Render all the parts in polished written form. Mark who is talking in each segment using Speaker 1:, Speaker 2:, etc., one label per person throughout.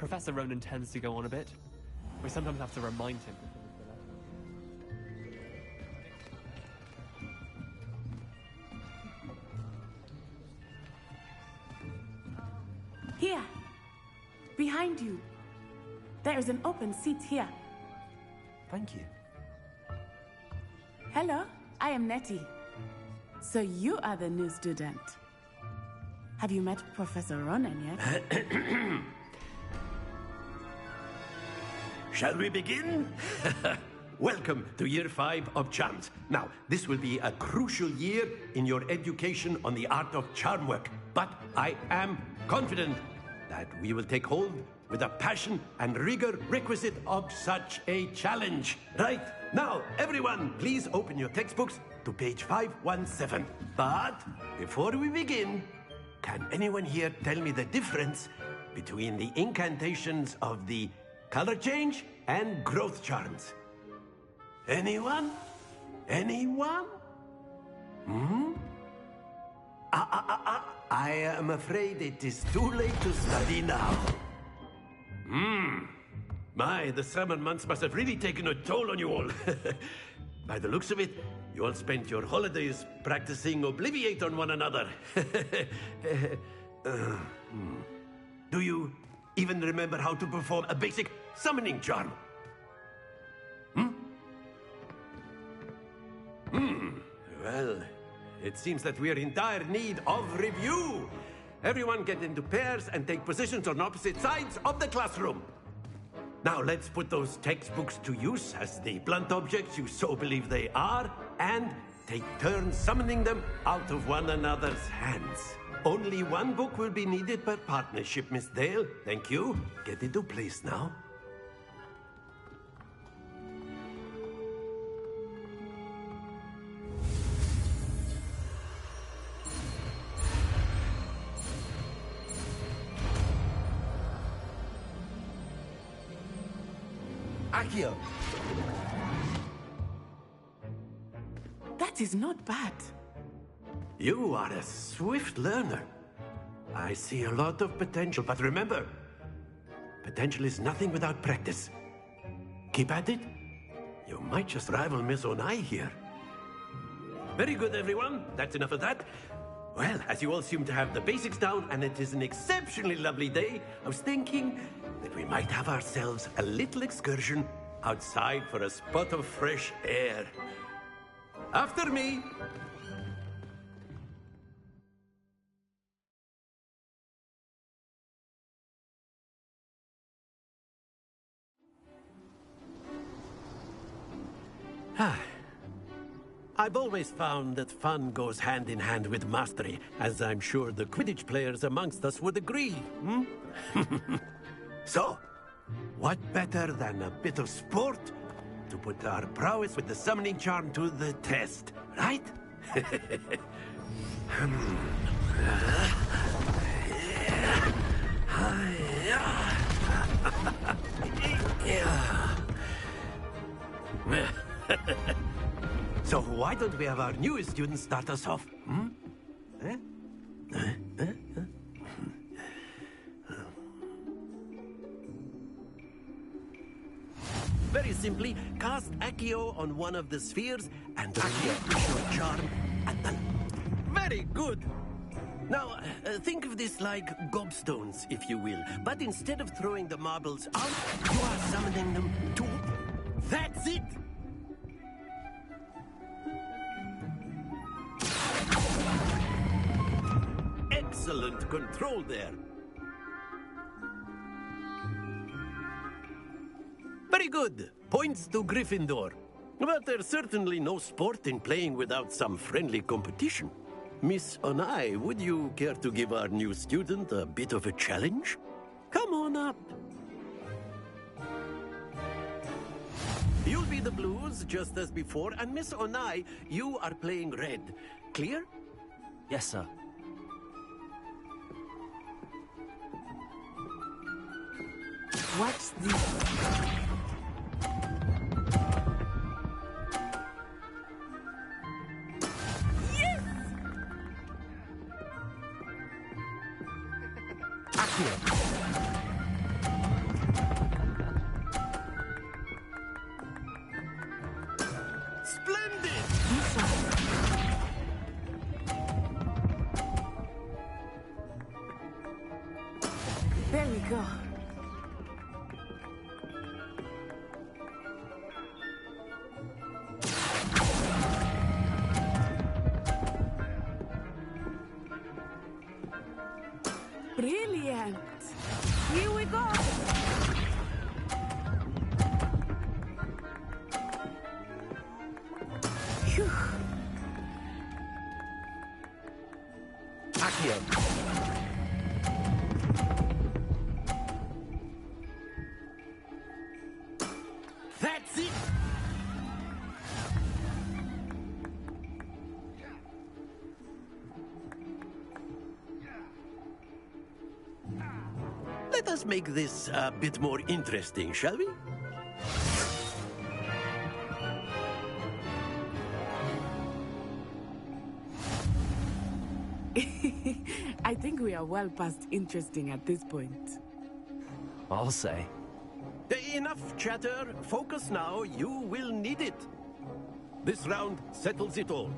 Speaker 1: Professor Ronan tends to go on a bit. We sometimes have to remind him.
Speaker 2: Here, behind you. There is an open seat here.
Speaker 3: Thank you.
Speaker 2: Hello, I am Nettie. So you are the new student. Have you met Professor Ronan yet?
Speaker 3: Shall we begin? Welcome to Year 5 of Charms. Now, this will be a crucial year in your education on the art of charm work. But I am confident that we will take hold with the passion and rigor requisite of such a challenge. Right, now, everyone, please open your textbooks to page 517. But before we begin, can anyone here tell me the difference between the incantations of the color change and growth charms? Anyone? Anyone? I am afraid it is too late to study now. My, the summer months must have really taken a toll on you all. By the looks of it, you all spent your holidays practicing Obliviate on one another. Do you even remember how to perform a basic summoning charm? Well, it seems that we are in dire need of review. Everyone get into pairs and take positions on opposite sides of the classroom. Now let's put those textbooks to use as the blunt objects you so believe they are, and take turns summoning them out of one another's hands. Only one book will be needed per partnership, Miss Dale. Thank you. Get into place now.
Speaker 4: Accio!
Speaker 2: That is not bad.
Speaker 3: You are a swift learner. I see a lot of potential, but remember, potential is nothing without practice. Keep at it. You might just rival Miss Onai here. Very good, everyone. That's enough of that. Well, as you all seem to have the basics down, and it is an exceptionally lovely day, I was thinking that we might have ourselves a little excursion outside for a spot of fresh air. After me. I've always found that fun goes hand in hand with mastery, as I'm sure the Quidditch players amongst us would agree. So, what better than a bit of sport to put our prowess with the summoning charm to the test, right? So why don't we have our newest student start us off? Very simply, cast Accio on one of the spheres and relinquish your charm at the... Very good! Now, think of this like gobstones, if you will. But instead of throwing the marbles out, you are summoning them to... That's it! Excellent control there. Very good. Points to Gryffindor. But there's certainly no sport in playing without some friendly competition. Miss Onai, would you care to give our new student a bit of a challenge? Come on up. You'll be the blues, just as before, and Miss Onai, you are playing red. Clear?
Speaker 4: Yes, sir.
Speaker 2: What's this? we go. Brilliant. Here we go. Phew.
Speaker 4: Accio.
Speaker 3: That's it! Let us make this a bit more interesting, shall we?
Speaker 2: I think we are well past interesting at this point.
Speaker 4: I'll say.
Speaker 3: Enough chatter. Focus now. You will need it. This round settles it all.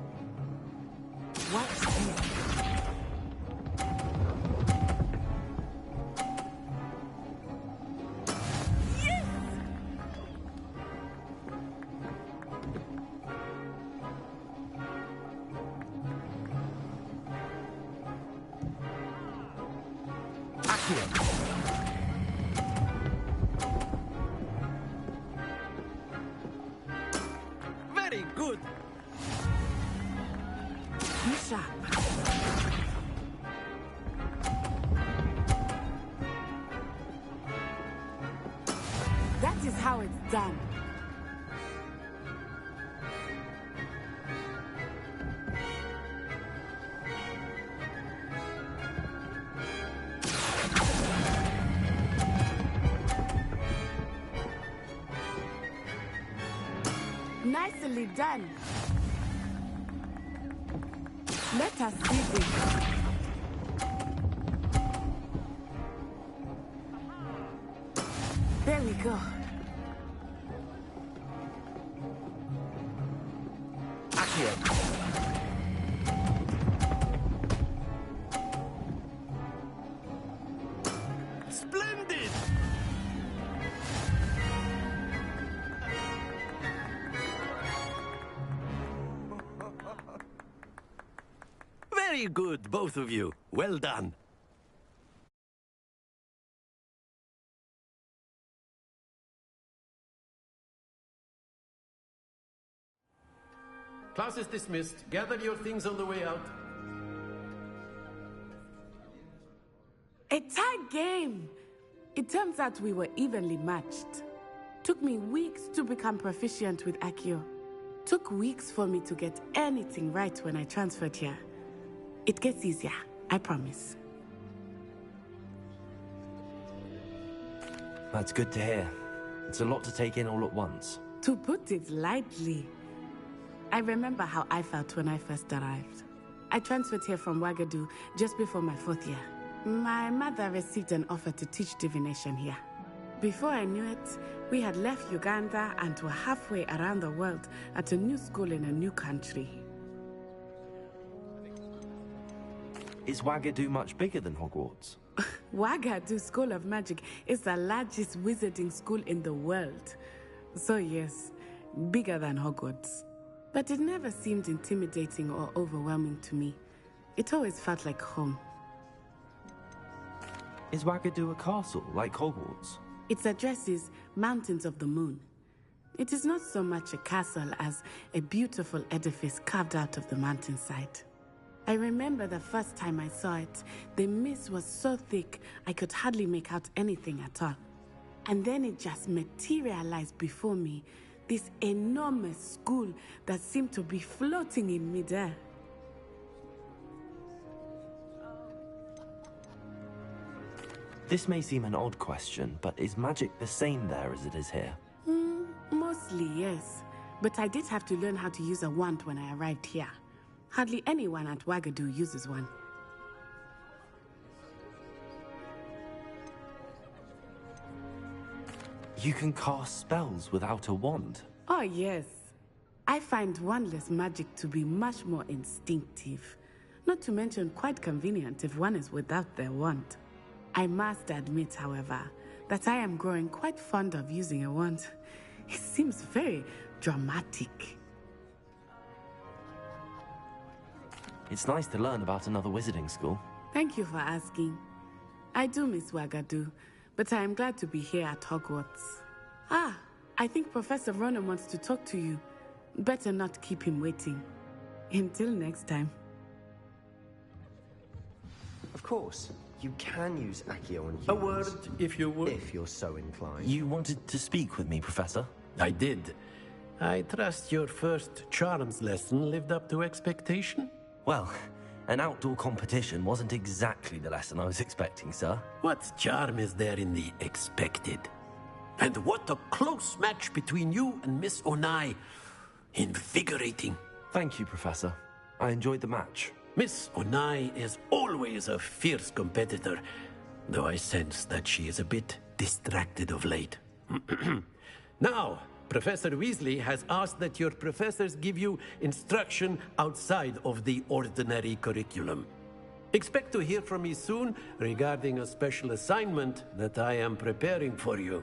Speaker 2: What's this?
Speaker 4: Accio.
Speaker 3: Very good.
Speaker 2: Be sharp. That is how it's done. Nicely done. Let us see this. There we go.
Speaker 4: Accio.
Speaker 3: Splendid! Very good, both of you. Well done. Class is dismissed. Gather your things on the way out.
Speaker 2: A tight game. It turns out we were evenly matched. Took me weeks to become proficient with Accio. Took weeks for me to get anything right when I transferred here. It gets easier, I promise.
Speaker 4: That's good to hear. It's a lot to take in all at once.
Speaker 2: To put it lightly, I remember how I felt when I first arrived. I transferred here from Ouagadougou just before my 4th year. My mother received an offer to teach divination here. Before I knew it, we had left Uganda and were halfway around the world at a new school in a new country.
Speaker 4: Is Ouagadougou much bigger than Hogwarts?
Speaker 2: Ouagadougou School of Magic is the largest wizarding school in the world. So yes, bigger than Hogwarts. But it never seemed intimidating or overwhelming to me. It always felt like home.
Speaker 4: Is Ouagadougou a castle, like Hogwarts?
Speaker 2: Its address is Mountains of the Moon. It is not so much a castle as a beautiful edifice carved out of the mountainside. I remember the first time I saw it, the mist was so thick I could hardly make out anything at all. And then it just materialized before me, this enormous school that seemed to be floating in midair.
Speaker 4: This may seem an odd question, but is magic the same there as it is here?
Speaker 2: Mostly, yes. But I did have to learn how to use a wand when I arrived here. Hardly anyone at Ouagadougou uses one.
Speaker 4: You can cast spells without a wand?
Speaker 2: Oh, yes. I find wandless magic to be much more instinctive. Not to mention quite convenient if one is without their wand. I must admit, however, that I am growing quite fond of using a wand. It seems very dramatic.
Speaker 4: It's nice to learn about another wizarding school.
Speaker 2: Thank you for asking. I do miss Wagadu, but I am glad to be here at Hogwarts. Ah, I think Professor Ronan wants to talk to you. Better not keep him waiting. Until next time.
Speaker 5: Of course, you can use Accio on humans.
Speaker 3: A word, if you would.
Speaker 5: If you're so inclined.
Speaker 4: You wanted to speak with me, Professor?
Speaker 3: I did. I trust your first charms lesson lived up to expectation?
Speaker 4: Well, an outdoor competition wasn't exactly the lesson I was expecting, sir.
Speaker 3: What charm is there in the expected? And what a close match between you and Miss Onai. Invigorating.
Speaker 4: Thank you, Professor. I enjoyed the match.
Speaker 3: Miss Onai is always a fierce competitor, though I sense that she is a bit distracted of late. Now, Professor Weasley has asked that your professors give you instruction outside of the ordinary curriculum. Expect to hear from me soon regarding a special assignment that I am preparing for you.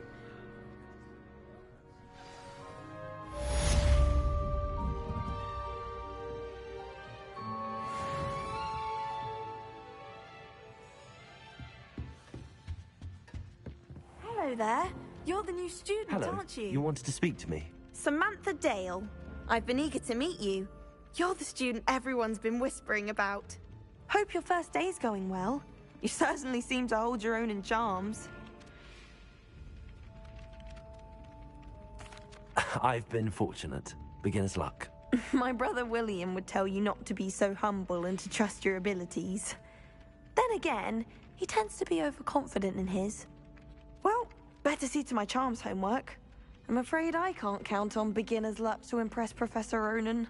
Speaker 6: Hello there. You're the new student,
Speaker 4: Hello.
Speaker 6: aren't you?
Speaker 4: You wanted to speak to me?
Speaker 6: Samantha Dale. I've been eager to meet you. You're the student everyone's been whispering about. Hope your first day's going well. You certainly seem to hold your own in charms.
Speaker 4: I've been fortunate. Beginner's luck.
Speaker 6: My brother William would tell you not to be so humble and to trust your abilities. Then again, he tends to be overconfident in his. Well, better see to my charms homework. I'm afraid I can't count on beginner's luck to impress Professor Ronan.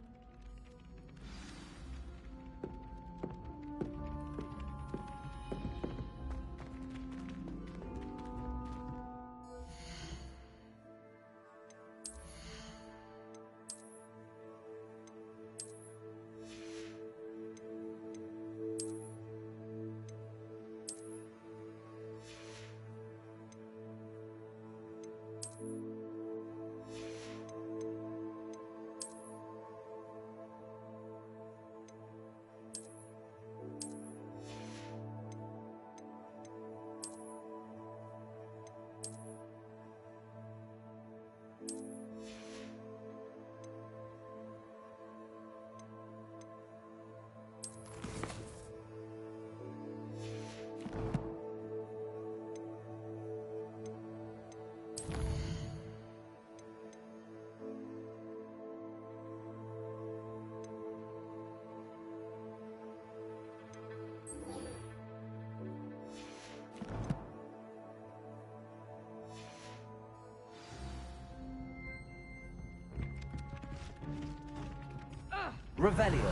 Speaker 5: Revelio.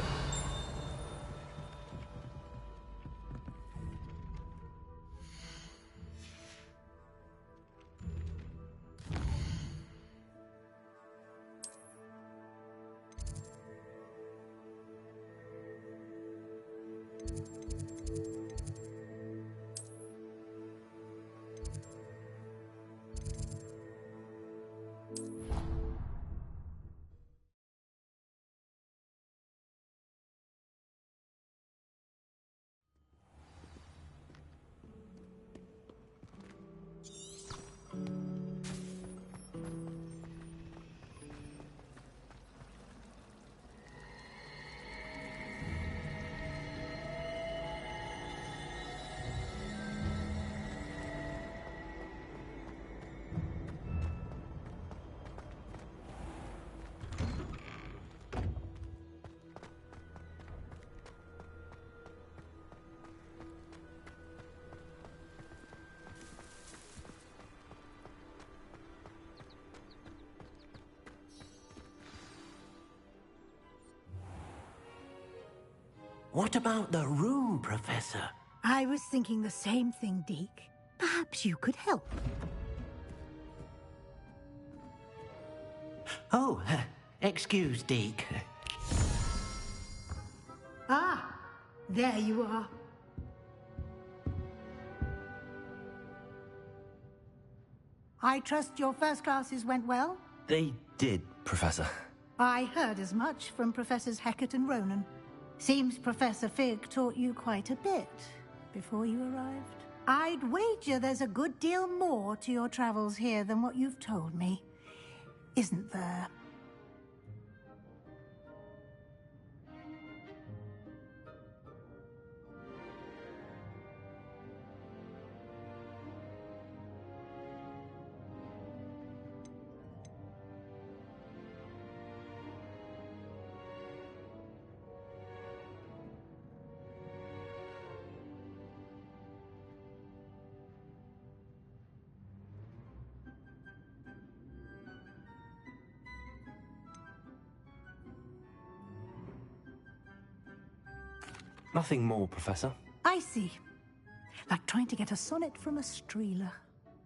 Speaker 3: What about the room, Professor?
Speaker 7: I was thinking the same thing, Deke. Perhaps you could help.
Speaker 3: Oh, excuse, Deke.
Speaker 7: Ah, there you are. I trust your first classes went well?
Speaker 4: They did, Professor.
Speaker 7: I heard as much from Professors Hecat and Ronan. Seems Professor Fig taught you quite a bit before you arrived. I'd wager there's a good deal more to your travels here than what you've told me. Isn't there?
Speaker 4: Nothing more, Professor.
Speaker 7: I see. Like trying to get a sonnet from a streeler.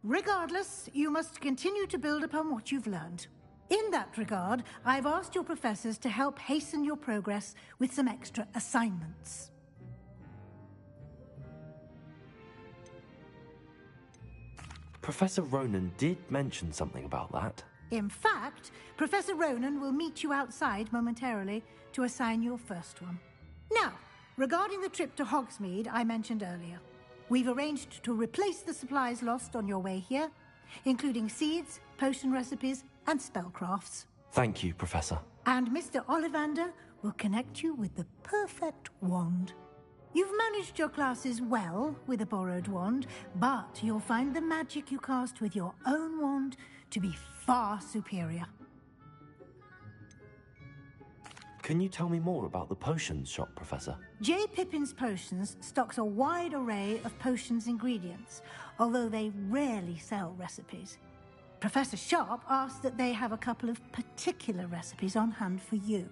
Speaker 7: Regardless, you must continue to build upon what you've learned. In that regard, I've asked your professors to help hasten your progress with some extra assignments.
Speaker 4: Professor Ronan did mention something about that.
Speaker 7: In fact, Professor Ronan will meet you outside momentarily to assign your first one. Now, regarding the trip to Hogsmeade I mentioned earlier, we've arranged to replace the supplies lost on your way here, including seeds, potion recipes, and spellcrafts.
Speaker 4: Thank you, Professor.
Speaker 7: And Mr. Ollivander will connect you with the perfect wand. You've managed your classes well with a borrowed wand, but you'll find the magic you cast with your own wand to be far superior.
Speaker 4: Can you tell me more about the potions shop, Professor?
Speaker 7: J. Pippin's Potions stocks a wide array of potions ingredients, although they rarely sell recipes. Professor Sharp asked that they have a couple of particular recipes on hand for you.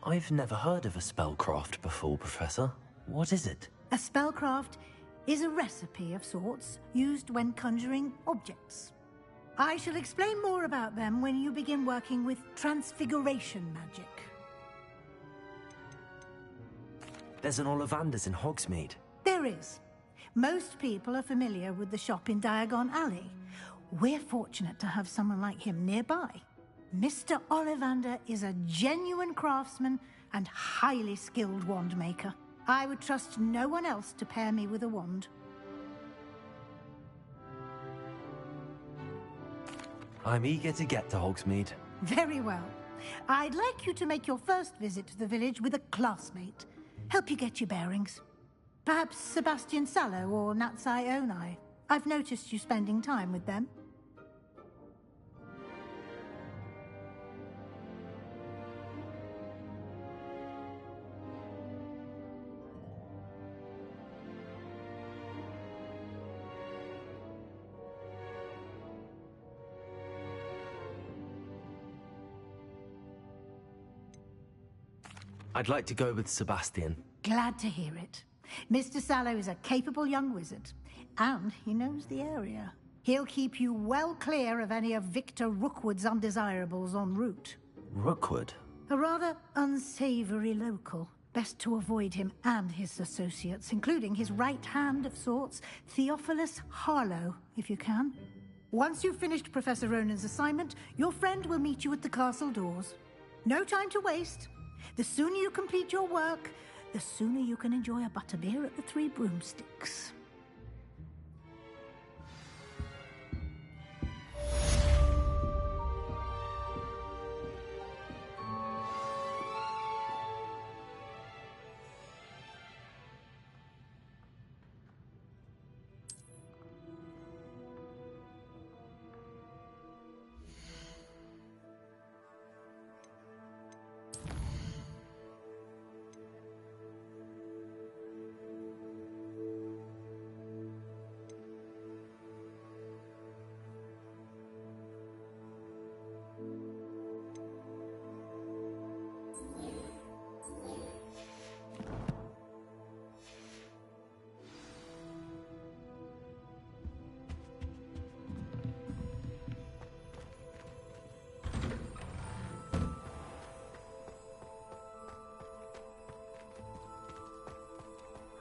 Speaker 4: I've never heard of a spellcraft before, Professor. What is it?
Speaker 7: A spellcraft is a recipe of sorts used when conjuring objects. I shall explain more about them when you begin working with transfiguration magic.
Speaker 4: There's an Ollivander's in Hogsmeade.
Speaker 7: There is. Most people are familiar with the shop in Diagon Alley. We're fortunate to have someone like him nearby. Mr. Ollivander is a genuine craftsman and highly skilled wand maker. I would trust no one else to pair me with a wand.
Speaker 4: I'm eager to get to Hogsmeade.
Speaker 7: Very well. I'd like you to make your first visit to the village with a classmate. Help you get your bearings. Perhaps Sebastian Sallow or Natsai Onai. I've noticed you spending time with them.
Speaker 4: I'd like to go with Sebastian.
Speaker 7: Glad to hear it. Mr. Sallow is a capable young wizard, and he knows the area. He'll keep you well clear of any of Victor Rookwood's undesirables en route.
Speaker 4: Rookwood?
Speaker 7: A rather unsavory local. Best to avoid him and his associates, including his right hand of sorts, Theophilus Harlow, if you can. Once you've finished Professor Ronan's assignment, your friend will meet you at the castle doors. No time to waste. The sooner you complete your work, the sooner you can enjoy a butterbeer at the Three Broomsticks.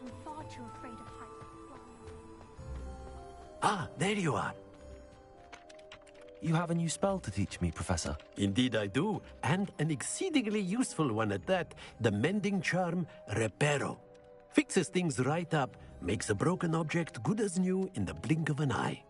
Speaker 8: I'm far too afraid of heights.
Speaker 3: Ah, there you are.
Speaker 4: You have a new spell to teach me, Professor.
Speaker 3: Indeed I do, and an exceedingly useful one at that. The mending charm, Reparo. Fixes things right up, makes a broken object good as new in the blink of an eye.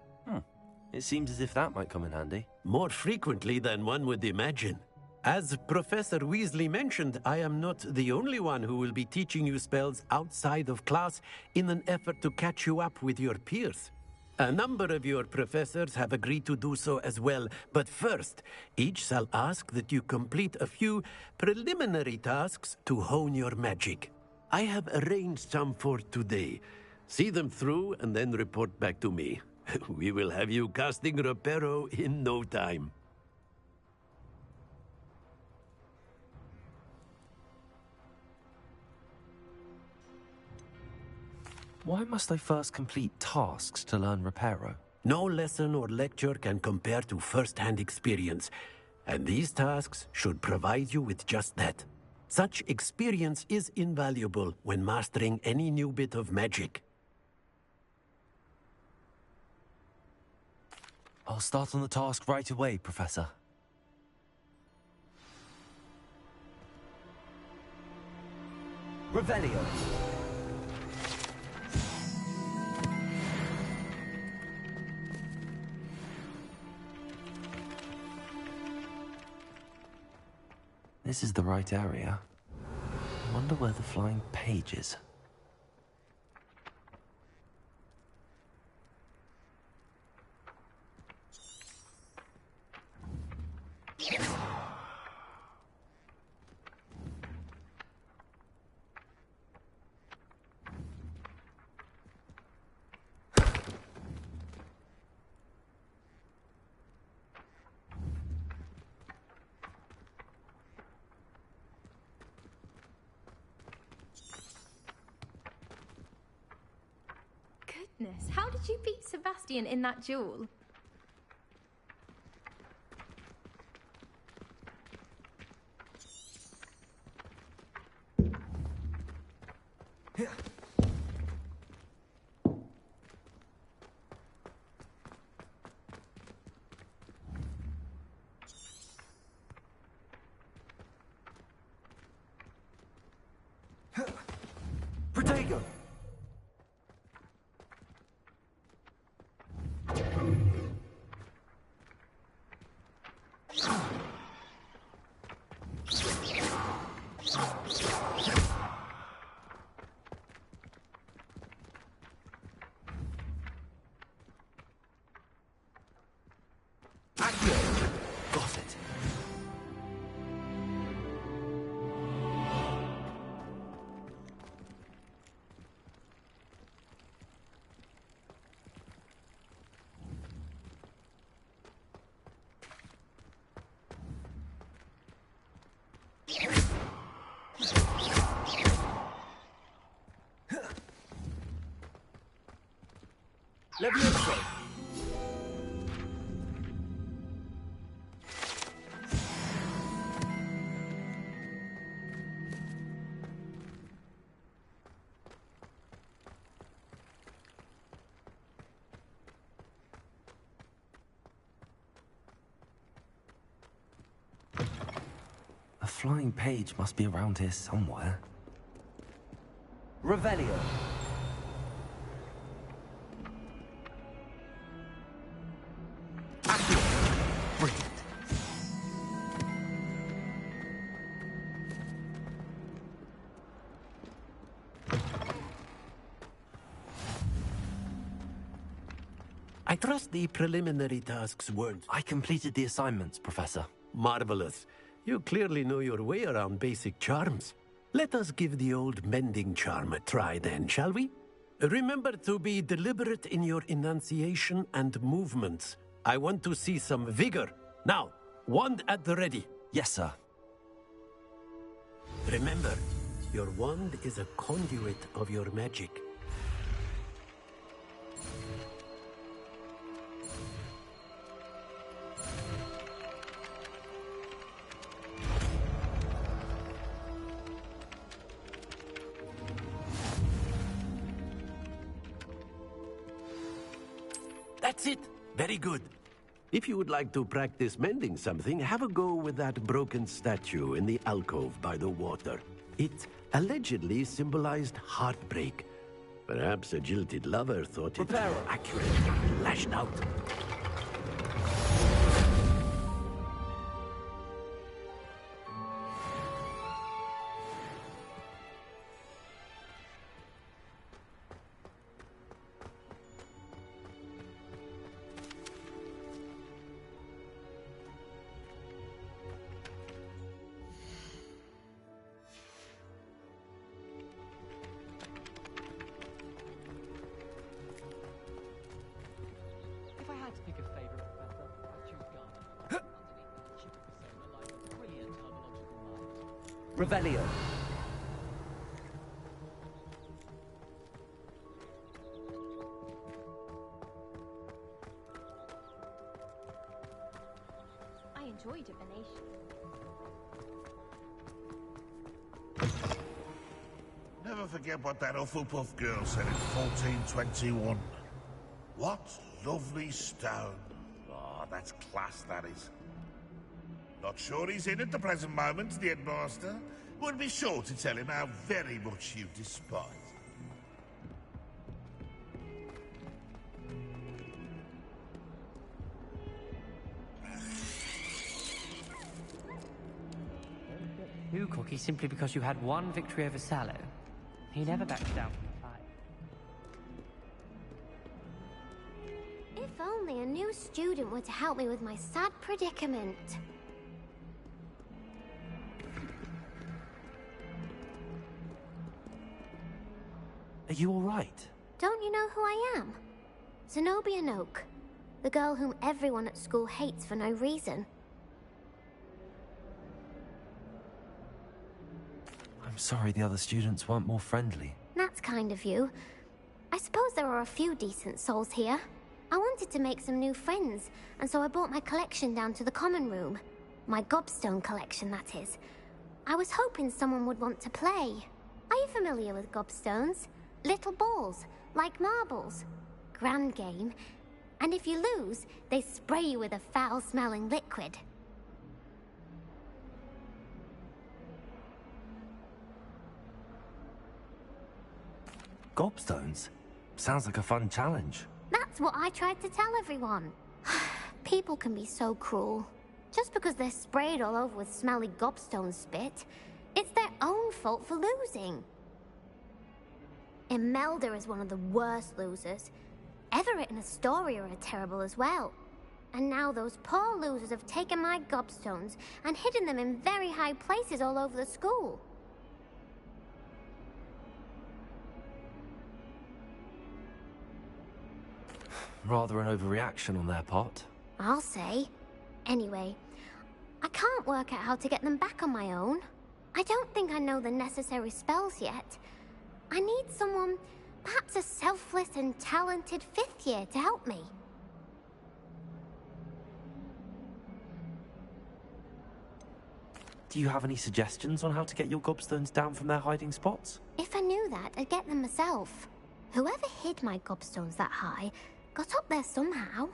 Speaker 4: It seems as if that might come in handy.
Speaker 3: More frequently than one would imagine. As Professor Weasley mentioned, I am not the only one who will be teaching you spells outside of class in an effort to catch you up with your peers. A number of your professors have agreed to do so as well, but first, each shall ask that you complete a few preliminary tasks to hone your magic. I have arranged some for today. See them through and then report back to me. We will have you casting Reparo in no time.
Speaker 4: Why must I first complete tasks to learn Reparo?
Speaker 3: No lesson or lecture can compare to first-hand experience, and these tasks should provide you with just that. Such experience is invaluable when mastering any new bit of magic.
Speaker 4: I'll start on the task right away, Professor.
Speaker 5: Revelio.
Speaker 4: This is the right area. I wonder where the flying page is.
Speaker 8: Goodness, how did you beat Sebastian in that duel?
Speaker 5: Protego!
Speaker 4: Got it.
Speaker 5: Levioso!
Speaker 4: A flying page must be around here somewhere.
Speaker 5: Revelio.
Speaker 4: Brilliant.
Speaker 3: I trust the preliminary tasks weren't
Speaker 4: I completed the assignments, Professor.
Speaker 3: marvelous. You clearly know your way around basic charms. Let us give the old mending charm a try then, shall we? Remember to be deliberate in your enunciation and movements. I want to see some vigor. Now, wand at the ready.
Speaker 4: Yes, sir.
Speaker 3: Remember, your wand is a conduit of your magic. That's it. Very good. If you would like to practice mending something, have a go with that broken statue in the alcove by the water. It allegedly symbolized heartbreak. Perhaps a jilted lover thought it more accurate and lashed out.
Speaker 9: If I had to pick a favorite professor, I'd choose Garner. Underneath that chipper persona lies a brilliant terminological mind. Revelio.
Speaker 8: I enjoy divination.
Speaker 10: Never forget what that Hufflepuff girl said in 1421. What lovely stone. Oh, that's class, that is. Not sure he's in at the present moment, the headmaster. Would be sure to tell him how very much you despise.
Speaker 9: You cocky simply because you had one victory over Sallow. He never backs down from a fight.
Speaker 11: If only a new student were to help me with my sad predicament.
Speaker 4: Are you all right?
Speaker 11: Don't you know who I am? Zenobia Noak, the girl whom everyone at school hates for no reason.
Speaker 4: I'm sorry the other students weren't more friendly.
Speaker 11: That's kind of you. I suppose there are a few decent souls here. I wanted to make some new friends, and so I brought my collection down to the common room. My gobstone collection, that is. I was hoping someone would want to play. Are you familiar with gobstones? Little balls, like marbles. Grand game. And if you lose, they spray you with a foul-smelling liquid.
Speaker 4: Gobstones? Sounds like a fun challenge.
Speaker 11: That's what I tried to tell everyone. People can be so cruel. Just because they're sprayed all over with smelly gobstone spit, it's their own fault for losing. Imelda is one of the worst losers. Everett and Astoria are terrible as well. And now those poor losers have taken my gobstones and hidden them in very high places all over the school.
Speaker 4: Rather an overreaction on their part.
Speaker 11: I'll say. Anyway, I can't work out how to get them back on my own. I don't think I know the necessary spells yet. I need someone, perhaps a selfless and talented fifth year to help me.
Speaker 4: Do you have any suggestions on how to get your gobstones down from their hiding spots?
Speaker 11: If I knew that, I'd get them myself. Whoever hid my gobstones that high got up there somehow.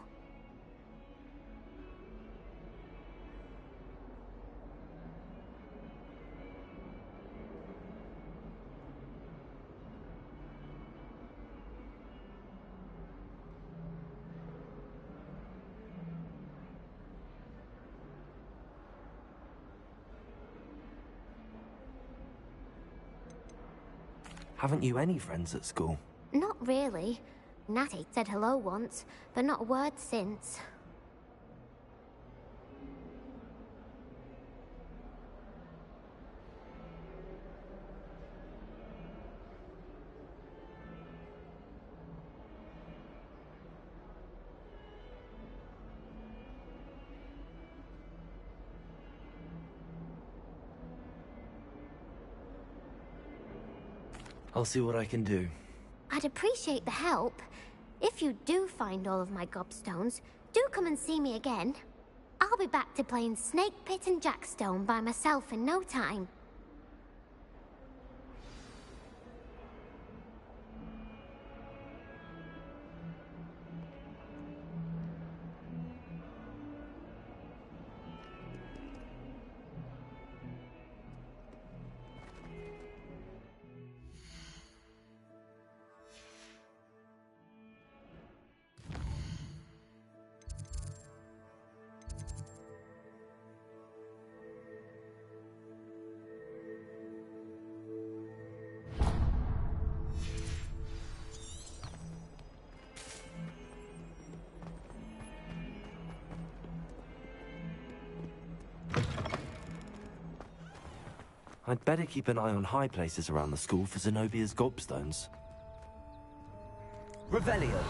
Speaker 4: Haven't you any friends at school?
Speaker 11: Not really. Natty said hello once, but not a word since.
Speaker 4: I'll see what I can do.
Speaker 11: I'd appreciate the help. If you do find all of my gobstones, do come and see me again. I'll be back to playing Snake Pit and Jackstone by myself in no time.
Speaker 4: I'd better keep an eye on high places around the school for Zenobia's gobstones.
Speaker 5: Revelio.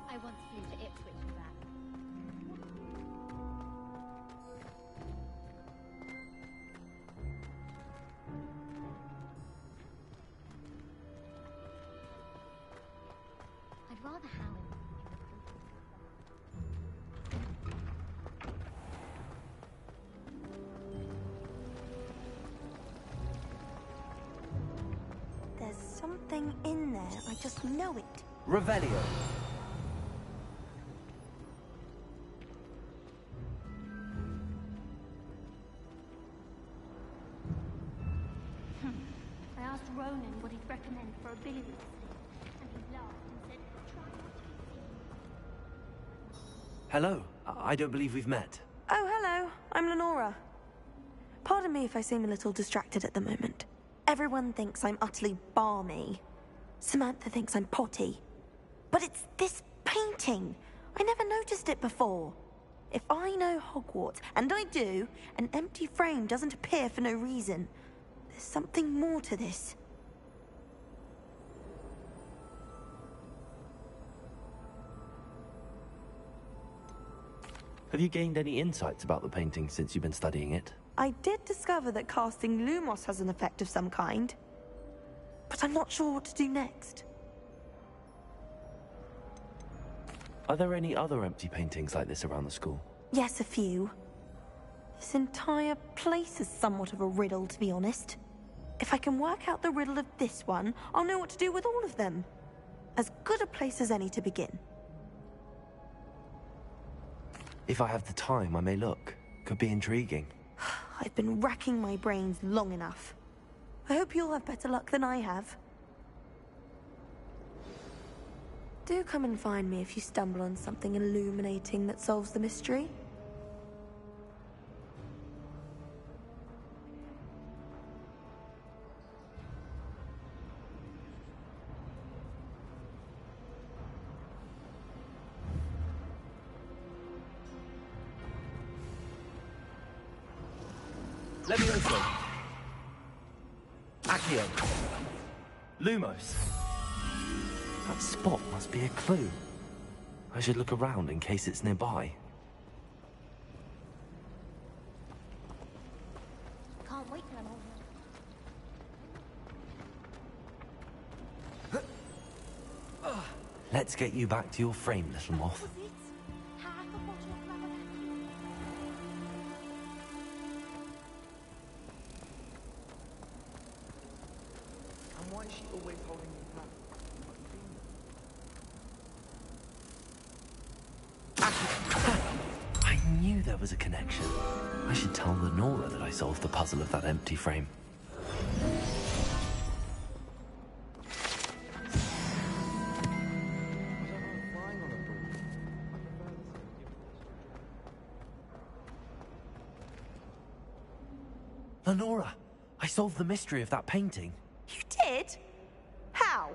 Speaker 8: I once flew to Ipswich and back. I'd rather Howard.
Speaker 6: There's something in there. I just know it.
Speaker 5: Revelio.
Speaker 8: I asked Ronan what he'd recommend for a billy wheel thing, and he laughed and said, try not to be seen.
Speaker 4: Hello. I don't believe we've met.
Speaker 6: Oh, hello. I'm Lenora. Pardon me if I seem a little distracted at the moment. Everyone thinks I'm utterly balmy. Samantha thinks I'm potty. But it's this painting. I never noticed it before. If I know Hogwarts, and I do, an empty frame doesn't appear for no reason. There's something more to this.
Speaker 4: Have you gained any insights about the painting since you've been studying it?
Speaker 6: I did discover that casting Lumos has an effect of some kind. But I'm not sure what to do next.
Speaker 4: Are there any other empty paintings like this around the school?
Speaker 6: Yes, a few. This entire place is somewhat of a riddle, to be honest. If I can work out the riddle of this one, I'll know what to do with all of them. As good a place as any to begin.
Speaker 4: If I have the time, I may look. Could be intriguing.
Speaker 6: I've been racking my brains long enough. I hope you'll have better luck than I have. Do come and find me if you stumble on something illuminating that solves the mystery.
Speaker 4: Levioso. Accio. Lumos. That spot must be a clue. I should look around in case it's nearby.
Speaker 8: Can't wait till I'm older.
Speaker 4: Let's get you back to your frame, little moth.
Speaker 8: Was it? Half a bottle of rubber band.
Speaker 5: And why is she always holding me back?
Speaker 4: I knew there was a connection. I should tell Lenora that I solved the puzzle of that empty frame. Lenora, I solved the mystery of that painting.
Speaker 6: You did? How?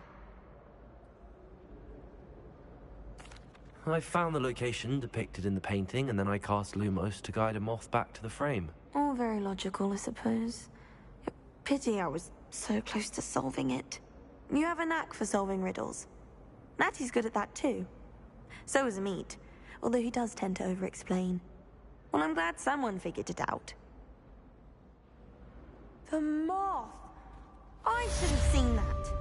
Speaker 4: I found the location depicted in the painting, and then I cast Lumos to guide a moth back to the frame.
Speaker 6: All very logical, I suppose. Pity I was so close to solving it. You have a knack for solving riddles. Natty's good at that too. So is Amit, although he does tend to over-explain. Well, I'm glad someone figured it out. The moth! I should have seen that.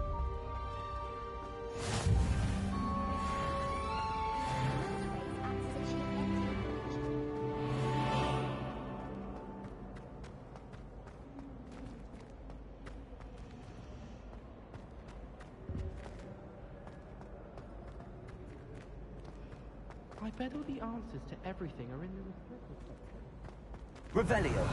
Speaker 9: I bet all the answers to everything are in the reciprocal.
Speaker 5: Revelio.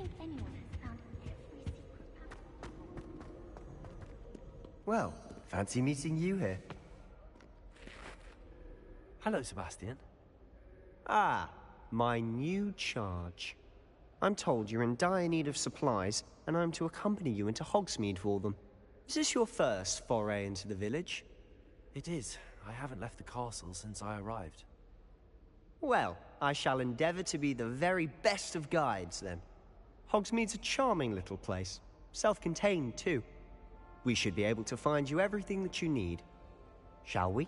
Speaker 8: think anyone has found every secret passage.
Speaker 5: Well, fancy meeting you here.
Speaker 4: Hello, Sebastian.
Speaker 5: Ah, my new charge. I'm told you're in dire need of supplies, and I'm to accompany you into Hogsmeade for them. Is this your first foray into the village?
Speaker 4: It is. I haven't left the castle since I arrived.
Speaker 5: Well, I shall endeavour to be the very best of guides, then. Hogsmeade's a charming little place. Self-contained, too. We should be able to find you everything that you need. Shall we?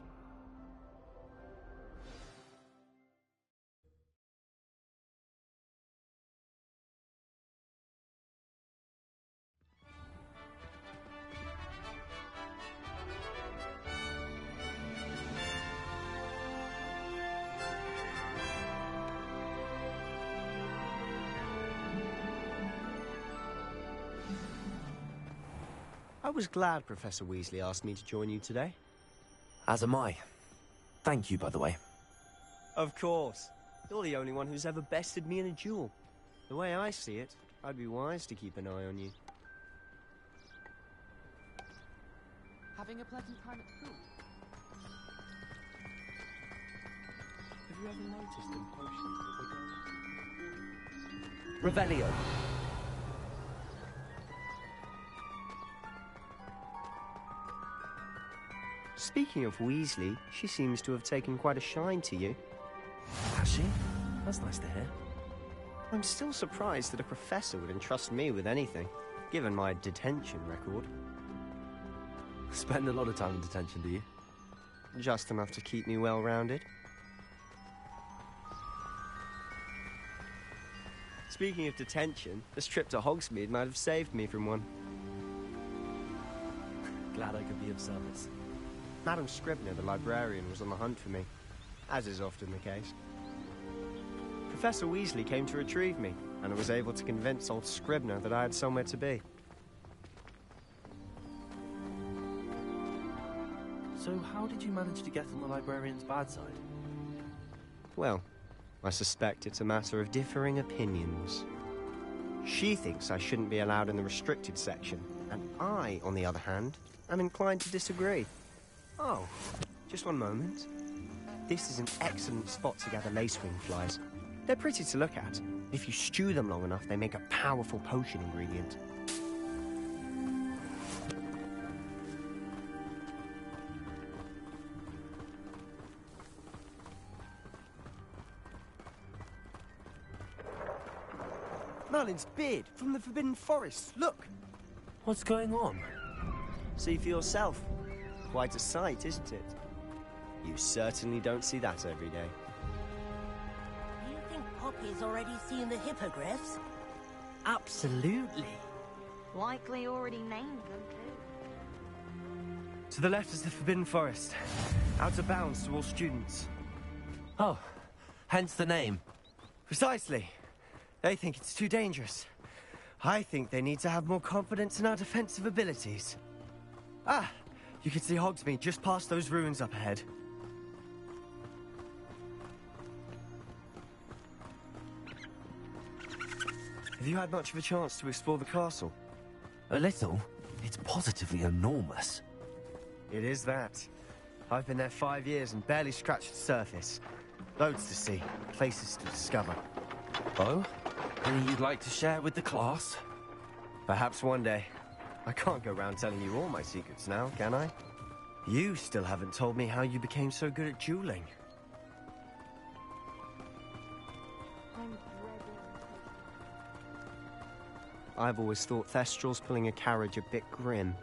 Speaker 5: I was glad Professor Weasley asked me to join you today.
Speaker 4: As am I. Thank you, by the way.
Speaker 5: Of course. You're the only one who's ever bested me in a duel. The way I see it, I'd be wise to keep an eye on you.
Speaker 9: Having a pleasant time at school?
Speaker 1: Have you ever noticed in potions that they go...
Speaker 4: Revelio.
Speaker 5: Speaking of Weasley, she seems to have taken quite a shine to you.
Speaker 4: Has she? That's nice to hear.
Speaker 5: I'm still surprised that a professor would entrust me with anything, given my detention record.
Speaker 4: Spend a lot of time in detention, do you?
Speaker 5: Just enough to keep me well-rounded. Speaking of detention, this trip to Hogsmeade might have saved me from one.
Speaker 4: Glad I could be of service.
Speaker 5: Madam Scribner, the librarian, was on the hunt for me, as is often the case. Professor Weasley came to retrieve me, and I was able to convince old Scribner that I had somewhere to be.
Speaker 4: So how did you manage to get on the librarian's bad side?
Speaker 5: Well, I suspect it's a matter of differing opinions. She thinks I shouldn't be allowed in the restricted section, and I, on the other hand, am inclined to disagree. Oh, just one moment. This is an excellent spot to gather lacewing flies. They're pretty to look at. If you stew them long enough, they make a powerful potion ingredient. Merlin's beard from the Forbidden Forest. Look!
Speaker 4: What's going on?
Speaker 5: See for yourself. Quite a sight, isn't it? You certainly don't see that every day.
Speaker 12: You think Poppy's already seen the hippogriffs?
Speaker 5: Absolutely.
Speaker 6: Likely already named them too.
Speaker 5: To the left is the Forbidden Forest. Out of bounds to all students.
Speaker 4: Oh, hence the name.
Speaker 5: Precisely. They think it's too dangerous. I think they need to have more confidence in our defensive abilities. Ah, you can see Hogsmeade just past those ruins up ahead. Have you had much of a chance to explore the castle?
Speaker 4: A little. It's positively enormous.
Speaker 5: It is that. I've been there 5 years and barely scratched the surface. Loads to see, places to discover.
Speaker 4: Oh? Any you'd like to share with the class?
Speaker 5: Perhaps one day. I can't go around telling you all my secrets now, can I? You still haven't told me how you became so good at dueling. I've always thought Thestrals pulling a carriage a bit grim.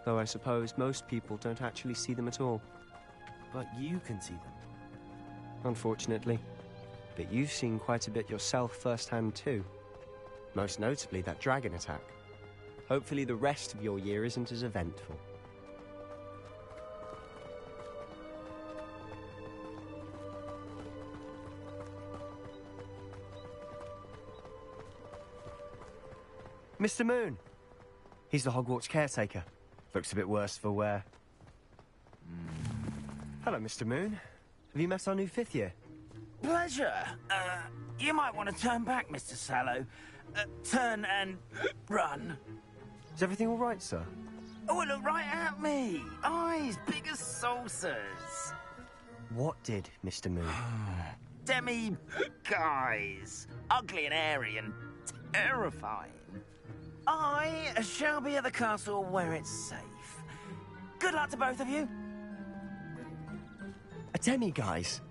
Speaker 5: Though I suppose most people don't actually see them at all.
Speaker 4: But you can see them.
Speaker 5: Unfortunately. But you've seen quite a bit yourself firsthand too. Most notably that dragon attack. Hopefully the rest of your year isn't as eventful. Mr. Moon. He's the Hogwarts caretaker. Looks a bit worse for wear. Hello, Mr. Moon. Have you met our new 5th year?
Speaker 13: Pleasure. You might want to turn back, Mr. Sallow. turn and run.
Speaker 5: Is everything all right, sir?
Speaker 13: Oh, look right at me. Eyes big as saucers.
Speaker 5: What did, Mr. Moon?
Speaker 13: Demi guys. Ugly and hairy and terrifying. I shall be at the castle where it's safe. Good luck to both of you.
Speaker 5: A demi-guise?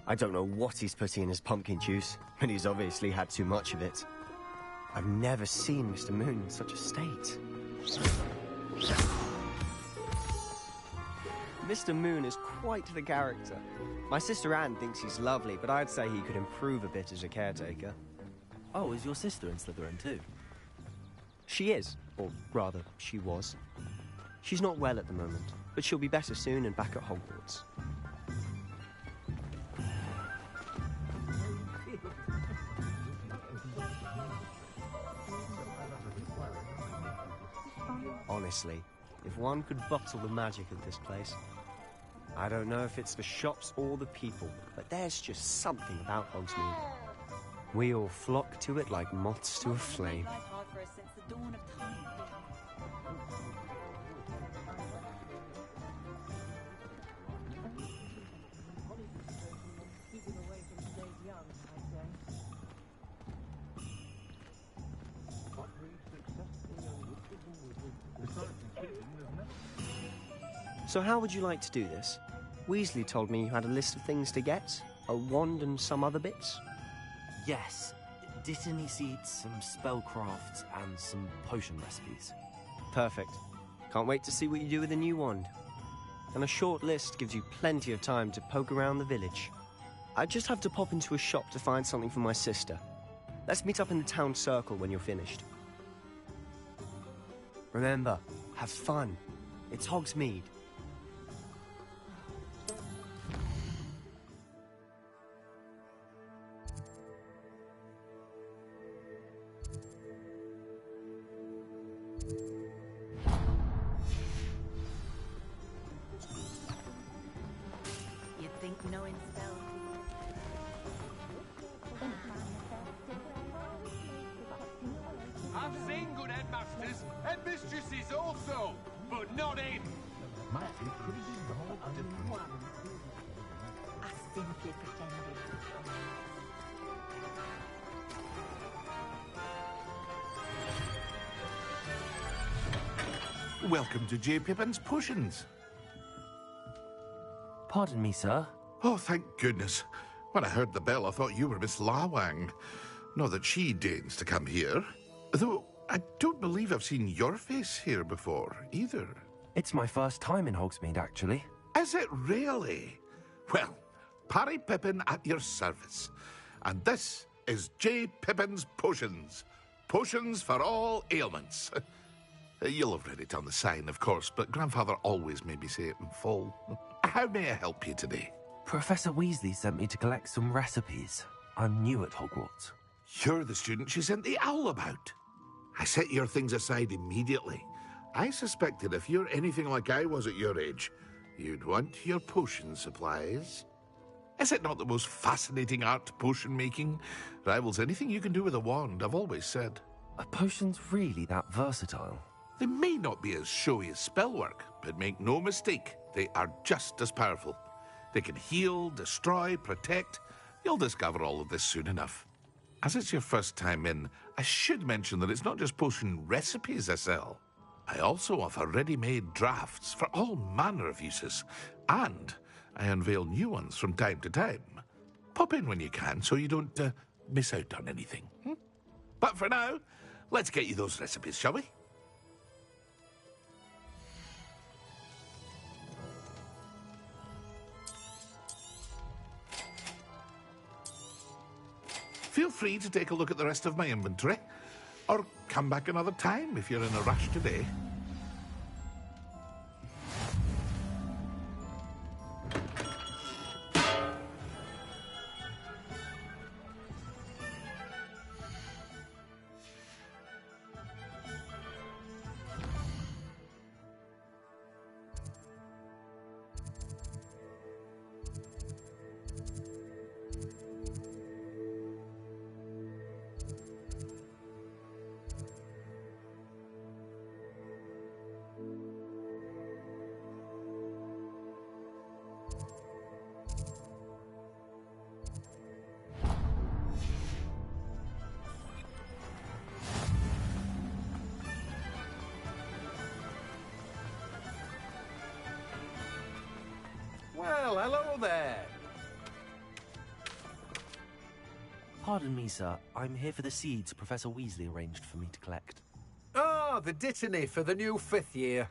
Speaker 5: I don't know what he's putting in his pumpkin juice, but he's obviously had too much of it. I've never seen Mr. Moon in such a state. Mr. Moon is quite the character. My sister Anne thinks he's lovely, but I'd say he could improve a bit as a caretaker.
Speaker 4: Oh, is your sister in Slytherin too?
Speaker 5: She is, or rather, she was. She's not well at the moment, but she'll be better soon and back at Hogwarts. Honestly, if one could bottle the magic of this place. I don't know if it's the shops or the people, but there's just something about Hogsmeade. We all flock to it like moths to a flame. So how would you like to do this? Weasley told me you had a list of things to get, a wand and some other bits.
Speaker 4: Yes. Dittany seeds, some spellcrafts, and some potion recipes.
Speaker 5: Perfect. Can't wait to see what you do with the new wand. And a short list gives you plenty of time to poke around the village. I just have to pop into a shop to find something for my sister. Let's meet up in the town circle when you're finished. Remember, have fun. It's Hogsmeade.
Speaker 14: You'd think knowing spells.
Speaker 15: I've seen good headmasters and mistresses also, but not him.
Speaker 14: I simply pretended.
Speaker 10: Welcome to J. Pippin's Potions.
Speaker 4: Pardon me, sir.
Speaker 10: Oh, thank goodness. When I heard the bell, I thought you were Miss Lawang. Not that she deigns to come here. Though, I don't believe I've seen your face here before, either.
Speaker 4: It's my first time in Hogsmeade, actually.
Speaker 10: Is it really? Well, Parry Pippin at your service. And this is J. Pippin's Potions. Potions for all ailments. You'll have read it on the sign, of course, but Grandfather always made me say it in full. How may I help you today?
Speaker 4: Professor Weasley sent me to collect some recipes. I'm new at Hogwarts.
Speaker 10: You're the student she sent the owl about. I set your things aside immediately. I suspected if you're anything like I was at your age, you'd want your potion supplies. Is it not the most fascinating art, potion making? Rivals anything you can do with a wand, I've always said.
Speaker 4: Are potions really that versatile?
Speaker 10: They may not be as showy as spellwork, but make no mistake, they are just as powerful. They can heal, destroy, protect. You'll discover all of this soon enough. As it's your first time in, I should mention that it's not just potion recipes I sell. I also offer ready-made drafts for all manner of uses, and I unveil new ones from time to time. Pop in when you can so you don't miss out on anything. But for now, let's get you those recipes, shall we? Feel free to take a look at the rest of my inventory, or come back another time if you're in a rush today.
Speaker 14: hello there.
Speaker 4: Pardon me, sir. I'm here for the seeds Professor Weasley arranged for me to collect.
Speaker 14: Oh, the dittany for the new 5th year.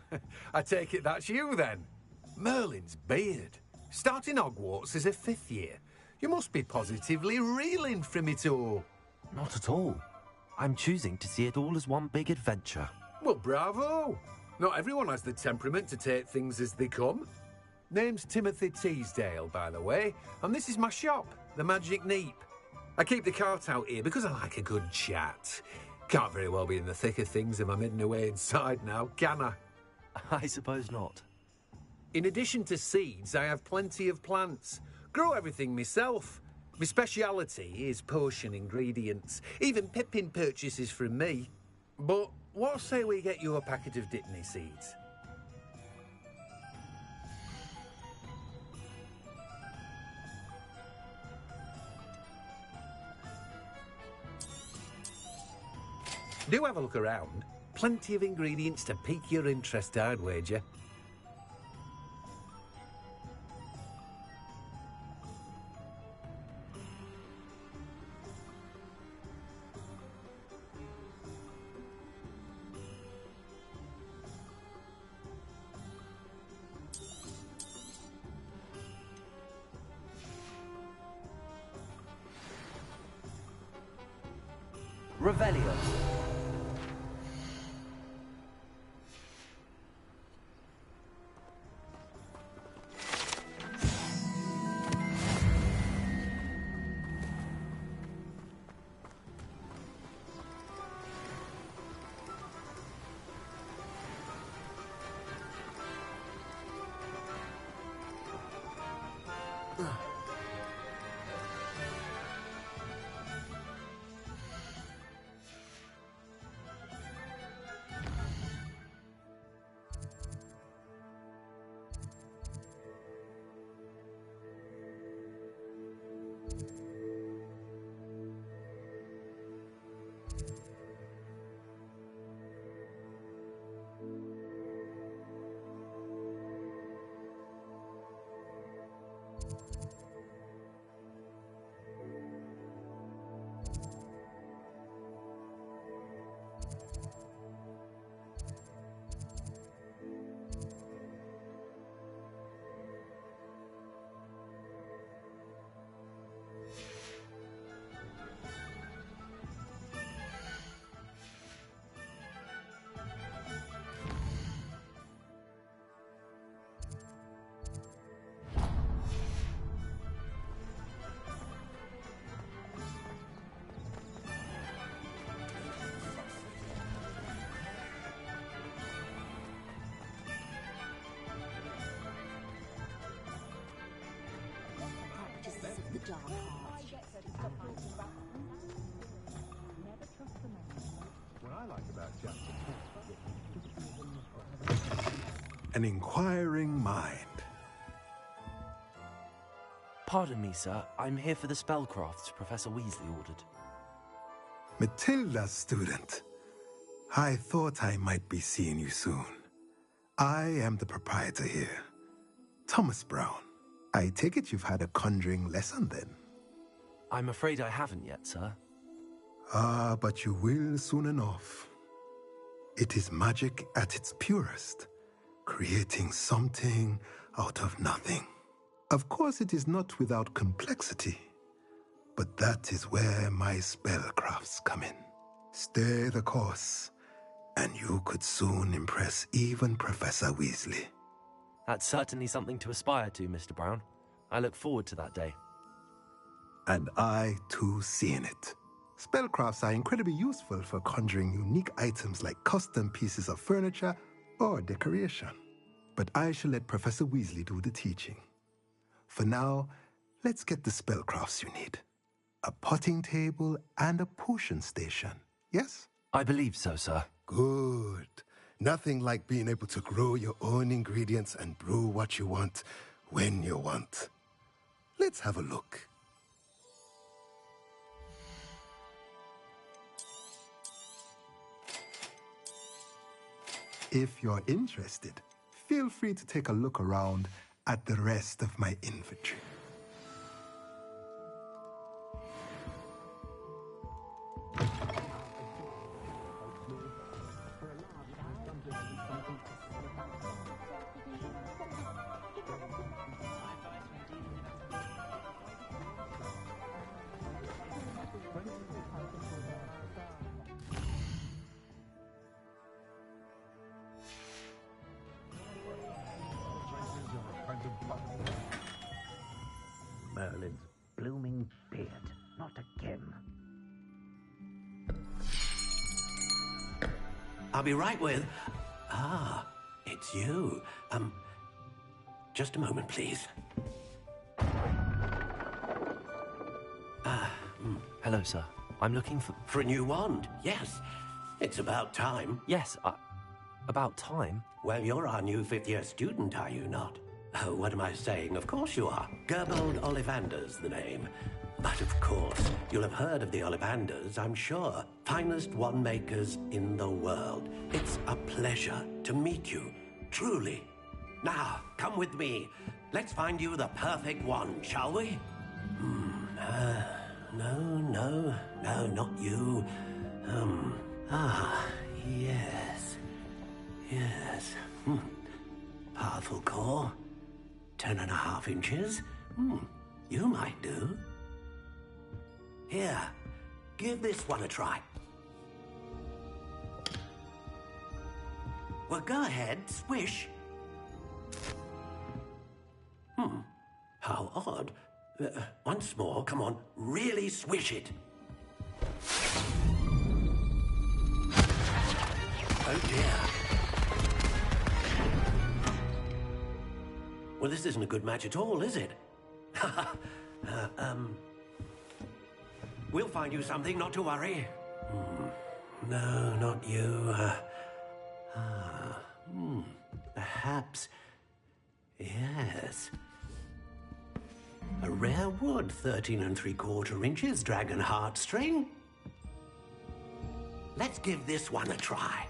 Speaker 14: I take it that's you, then. Merlin's beard. Starting Hogwarts as a 5th year. You must be positively reeling from it all.
Speaker 4: Not at all. I'm choosing to see it all as one big adventure.
Speaker 14: Well, bravo. Not everyone has the temperament to take things as they come. Name's Timothy Teasdale, by the way, and this is my shop, the Magic Neep. I keep the cart out here because I like a good chat. Can't very well be in the thick of things if I'm hidden away inside now, can I?
Speaker 4: I suppose not.
Speaker 14: In addition to seeds, I have plenty of plants. Grow everything myself. My speciality is potion ingredients. Even Pippin purchases from me. But what say we get you a packet of dittany seeds? Do have a look around. Plenty of ingredients to pique your interest, I'd wager.
Speaker 4: Revelio.
Speaker 16: An inquiring mind.
Speaker 4: Pardon me, sir. I'm here for the spellcrafts Professor Weasley ordered.
Speaker 16: Matilda's student. I thought I might be seeing you soon. I am the proprietor here, Thomas Brown. I take it you've had a conjuring lesson then?
Speaker 4: I'm afraid I haven't yet, sir.
Speaker 16: Ah, but you will soon enough. It is magic at its purest, creating something out of nothing. Of course, it is not without complexity, but that is where my spellcrafts come in. Stay the course, and you could soon impress even Professor Weasley.
Speaker 4: That's certainly something to aspire to, Mr. Brown. I look forward to that day.
Speaker 16: And I, too, seeing it. Spellcrafts are incredibly useful for conjuring unique items like custom pieces of furniture or decoration. But I shall let Professor Weasley do the teaching. For now, let's get the spellcrafts you need. A potting table and a potion station, yes?
Speaker 4: I believe so, sir.
Speaker 16: Good. Nothing like being able to grow your own ingredients and brew what you want when you want. Let's have a look. If you're interested, feel free to take a look around at the rest of my infantry.
Speaker 3: Merlin's blooming beard. Not again. I'll be right with... Ah, it's you. Just a moment, please.
Speaker 4: Hello, sir. I'm looking for...
Speaker 3: For a new wand, yes. It's about time.
Speaker 4: Yes, about time?
Speaker 3: Well, you're our new fifth-year student, are you not? Oh, what am I saying? Of course you are. Gerbold Ollivander's the name. But of course, you'll have heard of the Ollivanders, I'm sure. Finest wand makers in the world. It's a pleasure to meet you, truly. Now, come with me. Let's find you the perfect wand, shall we? No, not you. Yes. Powerful core. 10.5 inches. You might do. Here, give this one a try. Well, go ahead, swish. How odd. Once more, come on, really swish it. Oh dear. Well, this isn't a good match at all, is it? We'll find you something, not to worry. No, not you. Perhaps... Yes. A rare wood, 13 3/4 inches, dragon heartstring. Let's give this one a try.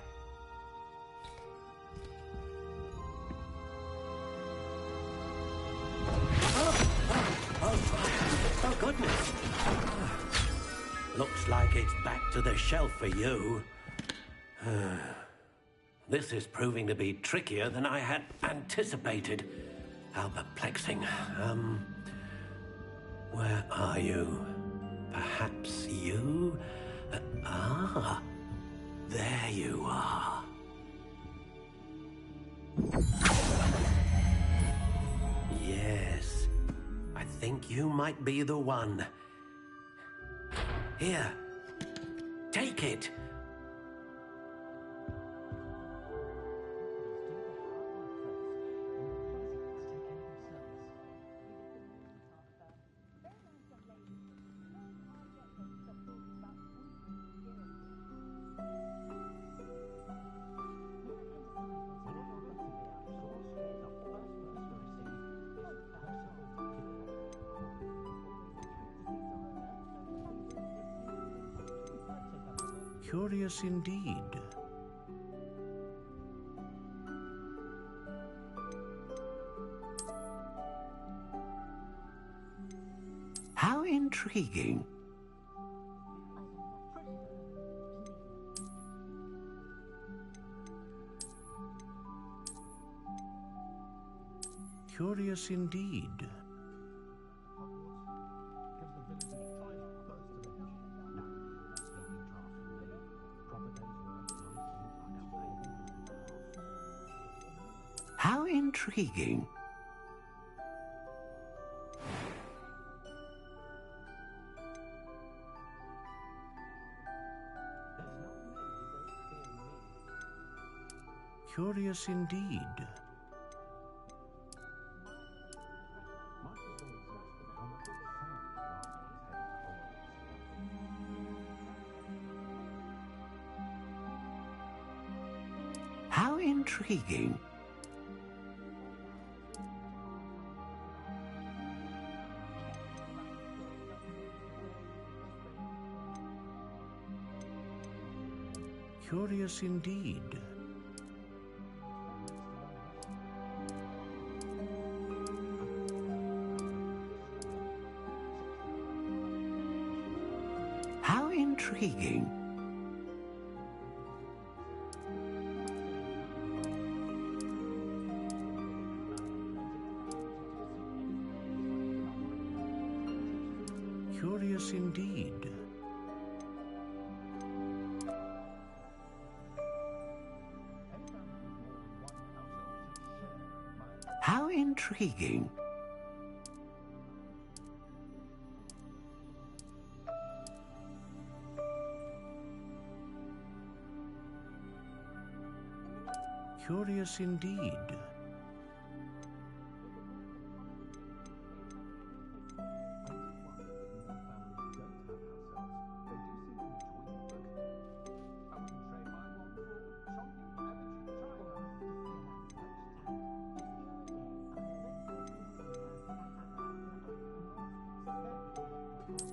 Speaker 3: Oh, goodness. Looks like it's back to the shelf for you. This is proving to be trickier than I had anticipated. How perplexing. Where are you? Perhaps you? There you are. Yes, I think you might be the one. Here, take it.
Speaker 17: Curious indeed.
Speaker 3: How intriguing.
Speaker 17: Curious indeed.
Speaker 3: How intriguing.
Speaker 17: Curious indeed.
Speaker 3: How intriguing.
Speaker 17: Curious indeed.
Speaker 3: intriguing.
Speaker 17: Curious indeed.
Speaker 3: How intriguing.
Speaker 17: Curious indeed.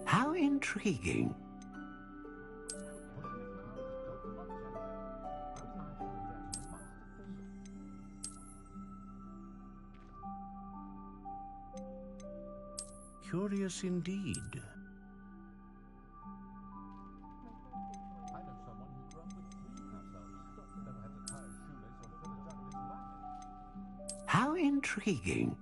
Speaker 3: How intriguing.
Speaker 17: Curious indeed.
Speaker 3: How intriguing.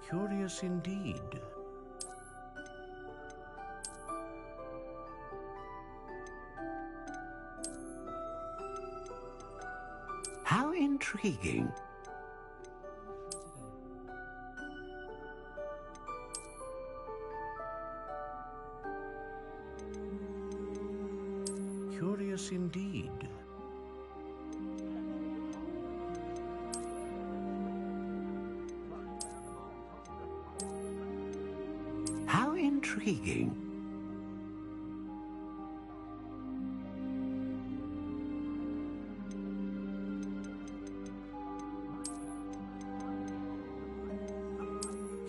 Speaker 17: Curious indeed.
Speaker 3: How intriguing.
Speaker 17: Curious indeed.
Speaker 3: How intriguing.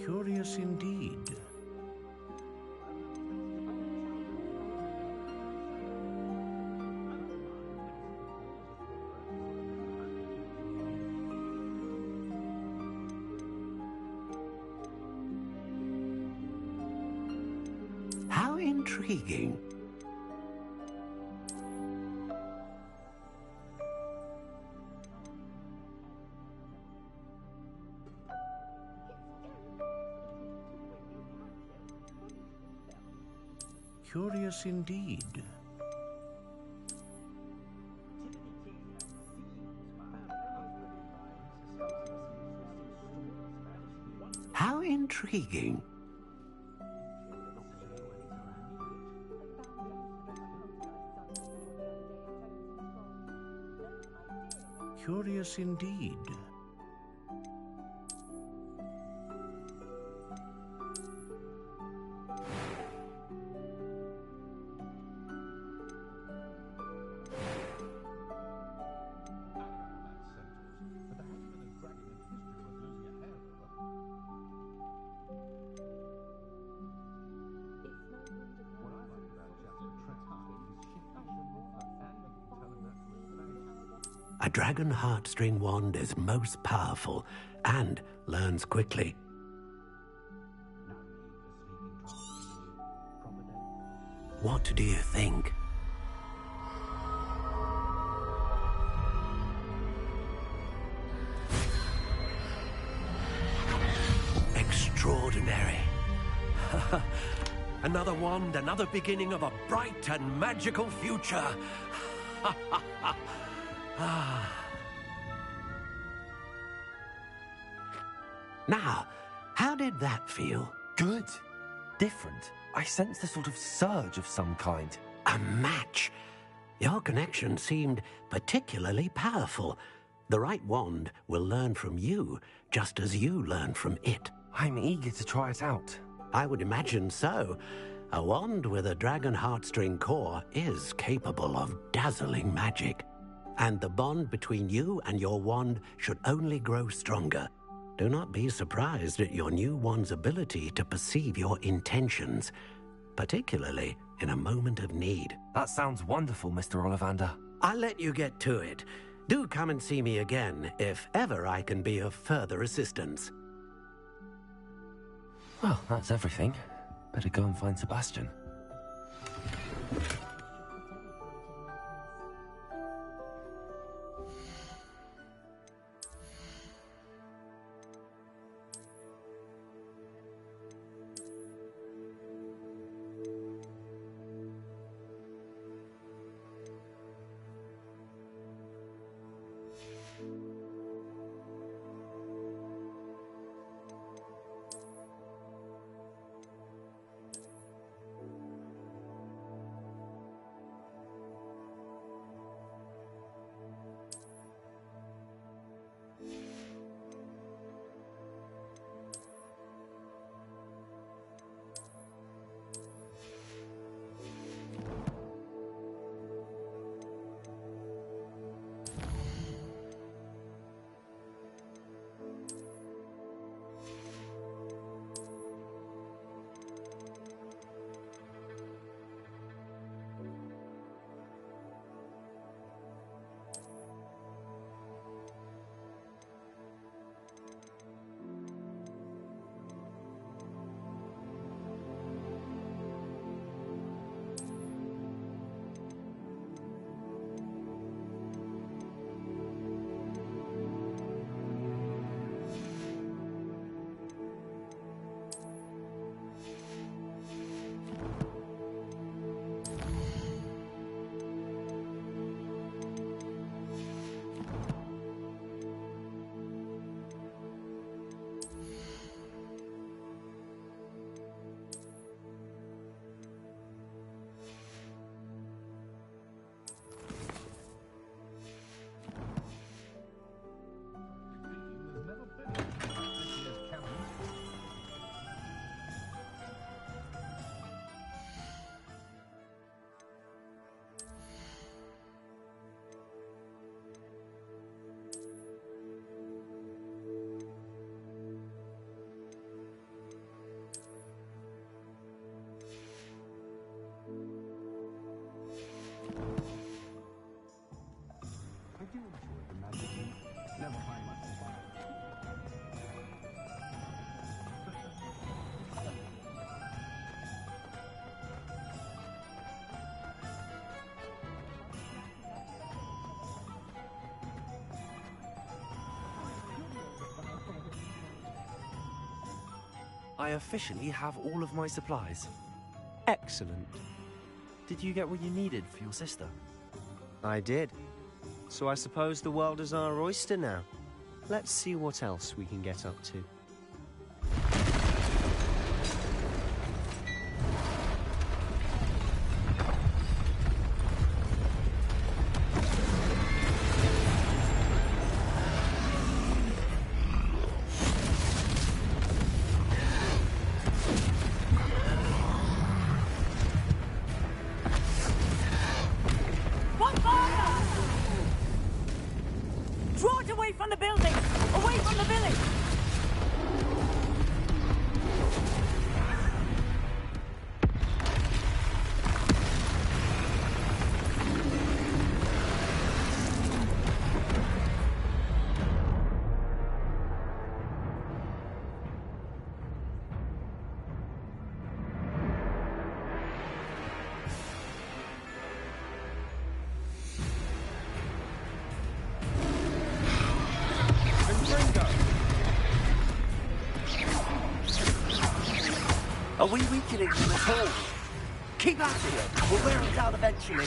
Speaker 17: Curious indeed.
Speaker 3: How intriguing.
Speaker 17: Curious indeed.
Speaker 3: How intriguing.
Speaker 17: Curious indeed.
Speaker 3: A dragon heartstring wand is most powerful and learns quickly. What do you think? Extraordinary. Another wand, another beginning of a bright and magical future. Now, how did that feel?
Speaker 4: Good. Different. I sensed a sort of surge of some kind.
Speaker 3: A match. Your connection seemed particularly powerful. The right wand will learn from you, just as you learn from it.
Speaker 4: I'm eager to try it out.
Speaker 3: I would imagine so. A wand with a dragon heartstring core is capable of dazzling magic. And the bond between you and your wand should only grow stronger. Do not be surprised at your new wand's ability to perceive your intentions, particularly in a moment of need.
Speaker 4: That sounds wonderful, Mr. Ollivander.
Speaker 3: I'll let you get to it. Do come and see me again, if ever I can be of further assistance.
Speaker 4: Well, that's everything. Better go and find Sebastian. I officially have all of my supplies.
Speaker 5: Excellent.
Speaker 4: Did you get what you needed for your sister?
Speaker 5: I did. So I suppose the world is our oyster now. Let's see what else we can get up to.
Speaker 13: Are we weakening them at all? Keep at it. We'll wear them down eventually.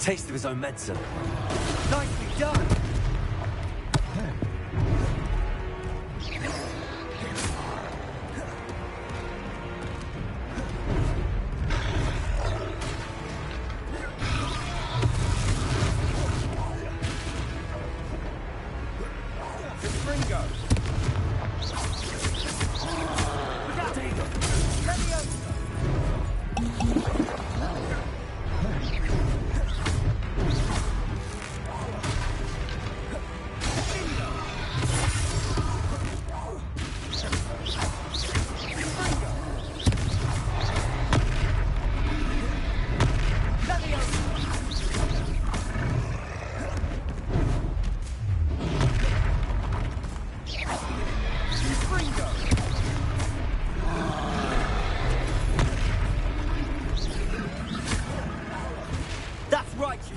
Speaker 4: taste of his own medicine.
Speaker 13: Nicely done!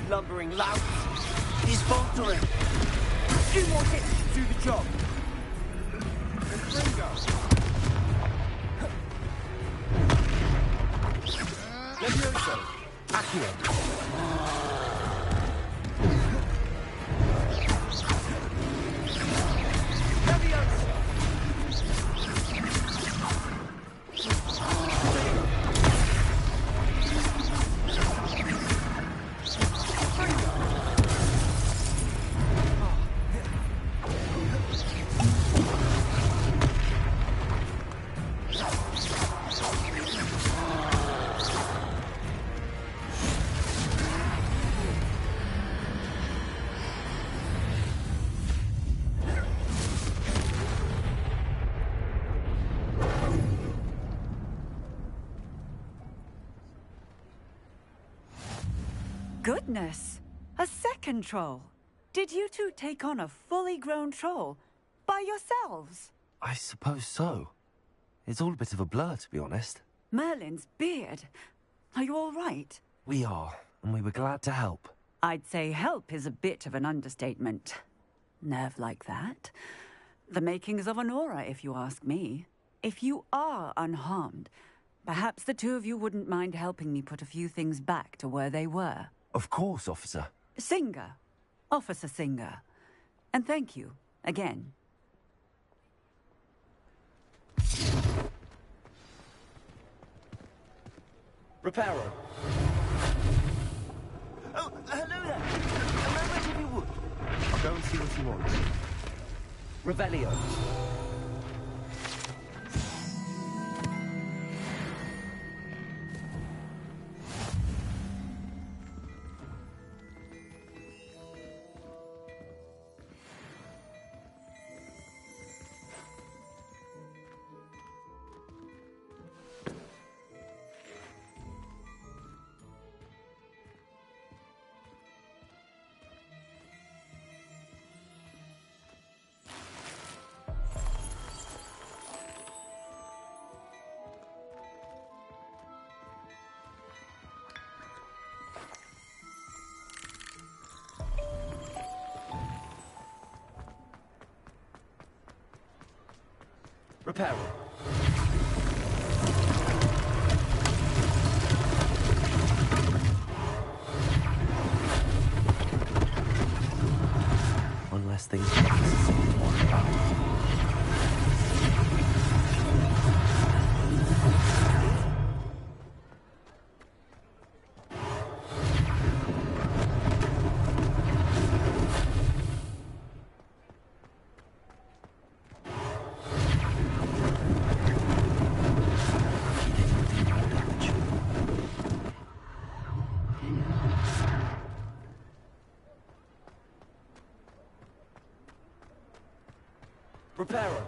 Speaker 13: Lumbering lout. He's faltering. A few more hits to do the job. Ringo. Levioso. Accio.
Speaker 18: Goodness! A second troll! Did you two take on a fully grown troll? By yourselves?
Speaker 4: I suppose so. It's all a bit of a blur, to be honest.
Speaker 18: Merlin's beard. Are you all right?
Speaker 4: We are, and we were glad to help.
Speaker 18: I'd say help is a bit of an understatement. Nerve like that. The makings of an aura, if you ask me. If you are unharmed, perhaps the two of you wouldn't mind helping me put a few things back to where they were.
Speaker 4: Of course, officer.
Speaker 18: Singer. Officer Singer. And thank you, again.
Speaker 13: Reparo. Oh, hello there. A moment if you would.
Speaker 4: I'll go and see what he wants.
Speaker 13: Revelio. Reparo.
Speaker 4: One less thing to worry about.
Speaker 13: Reparo.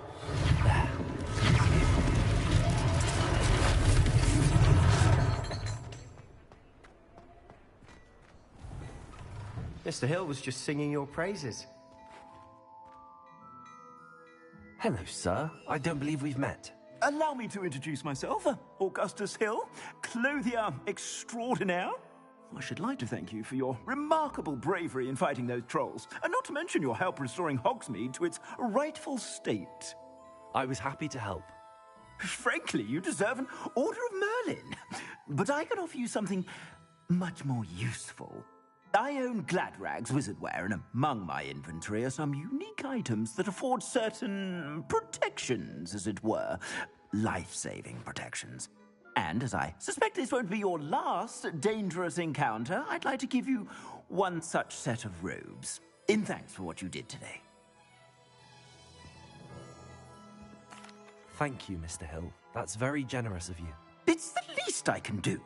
Speaker 5: Mr. Hill was just singing your praises.
Speaker 4: Hello, sir. I don't believe we've met.
Speaker 19: Allow me to introduce myself, Augustus Hill, clothier extraordinaire. I should like to thank you for your remarkable bravery in fighting those trolls, and not to mention your help restoring Hogsmeade to its rightful state.
Speaker 4: I was happy to help.
Speaker 19: Frankly, you deserve an Order of Merlin. But I can offer you something much more useful.
Speaker 13: I own Gladrag's wizardware, and among my inventory are some unique items that afford certain protections, as it were. Life-saving protections. And as I suspect this won't be your last dangerous encounter, I'd like to give you one such set of robes, in thanks for what you did today.
Speaker 4: Thank you, Mr. Hill. That's very generous of you.
Speaker 13: It's the least I can do.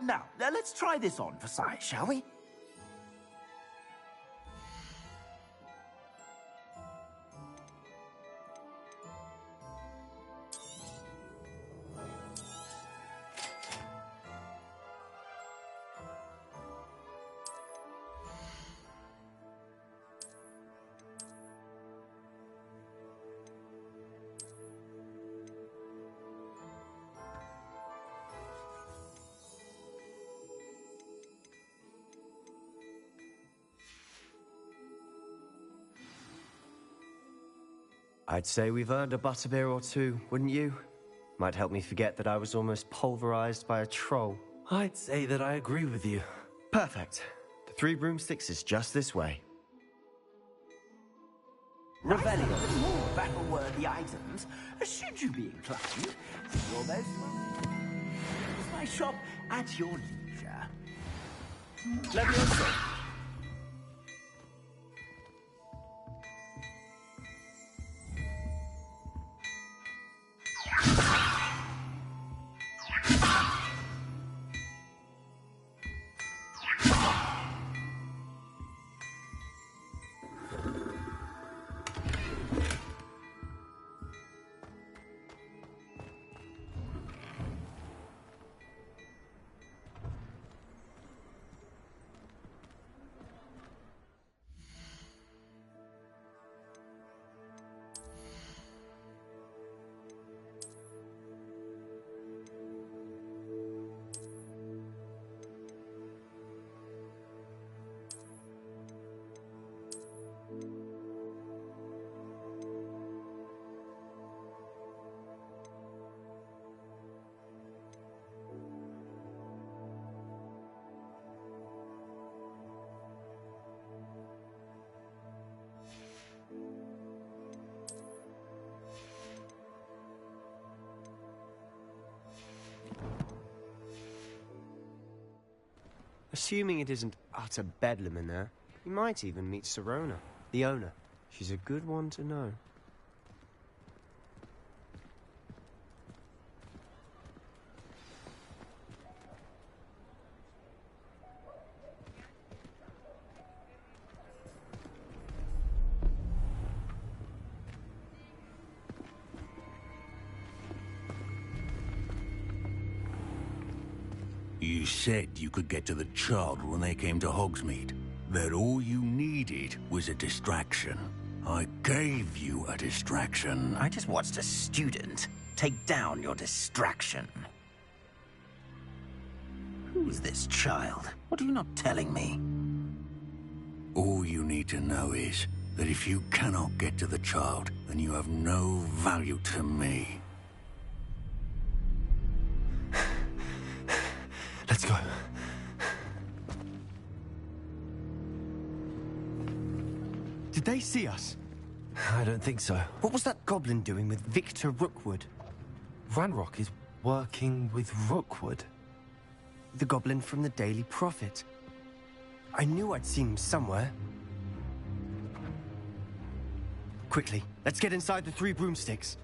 Speaker 13: Now, let's try this on for size, shall we?
Speaker 5: I'd say we've earned a butterbeer or two, wouldn't you? Might help me forget that I was almost pulverized by a troll.
Speaker 4: I'd say that I agree with you.
Speaker 5: Perfect. The 3 broomsticks is just this way.
Speaker 13: Revelio with more battle-worthy items, should you be inclined. You're most welcome. It's my shop at your leisure. Levioso.
Speaker 5: Assuming it isn't utter bedlam in there, you might even meet Sirona, the owner. She's a good one to know.
Speaker 17: You said you could get to the child when they came to Hogsmeade. That all you needed was a distraction. I gave you a distraction.
Speaker 13: I just watched a student take down your distraction. Who's this child? What are you not telling me?
Speaker 17: All you need to know is that if you cannot get to the child, then you have no value to me.
Speaker 5: Let's go. Did they see us?
Speaker 4: I don't think so.
Speaker 5: What was that goblin doing with Victor Rookwood?
Speaker 4: Ranrock is working with Rookwood.
Speaker 5: The goblin from the Daily Prophet. I knew I'd seen him somewhere. Quickly, let's get inside the 3 broomsticks.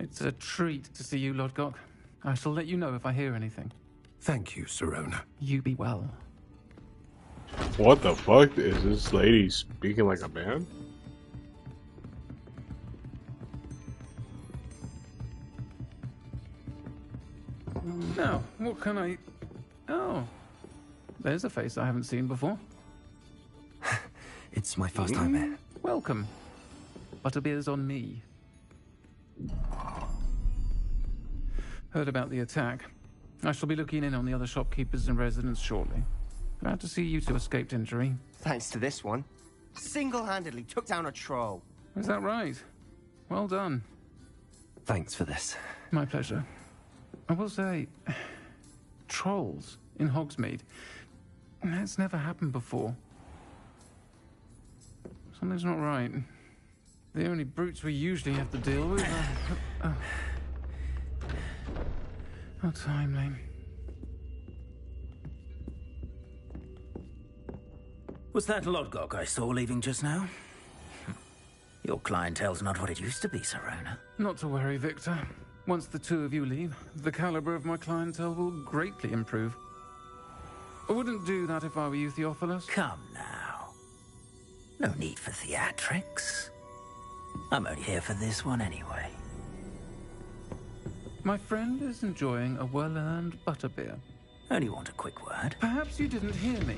Speaker 20: It's a treat to see you, Lodgok. I shall let you know if I hear anything.
Speaker 16: Thank you, Sirona.
Speaker 20: You be well.
Speaker 21: What the fuck is this lady speaking like a man?
Speaker 20: Now, what can I... Oh, there's a face I haven't seen before.
Speaker 4: It's my first time here.
Speaker 20: Welcome. Butterbeer's on me. Heard about the attack. I shall be looking in on the other shopkeepers and residents shortly. Glad to see you two escaped injury.
Speaker 5: Thanks to this one. Single-handedly took down a troll.
Speaker 20: Is that right? Well done.
Speaker 4: Thanks for this.
Speaker 20: My pleasure. I will say, trolls in Hogsmeade. That's never happened before. Something's not right. The only brutes we usually have to deal with are... How timely.
Speaker 13: Was that Lodgok I saw leaving just now? Your clientele's not what it used to be, Serona.
Speaker 20: Not to worry, Victor. Once the two of you leave, the caliber of my clientele will greatly improve. I wouldn't do that if I were you, Theophilus.
Speaker 13: Come now. No need for theatrics. I'm only here for this one anyway.
Speaker 20: My friend is enjoying a well-earned butterbeer.
Speaker 13: Only want a quick word.
Speaker 20: Perhaps you didn't hear me.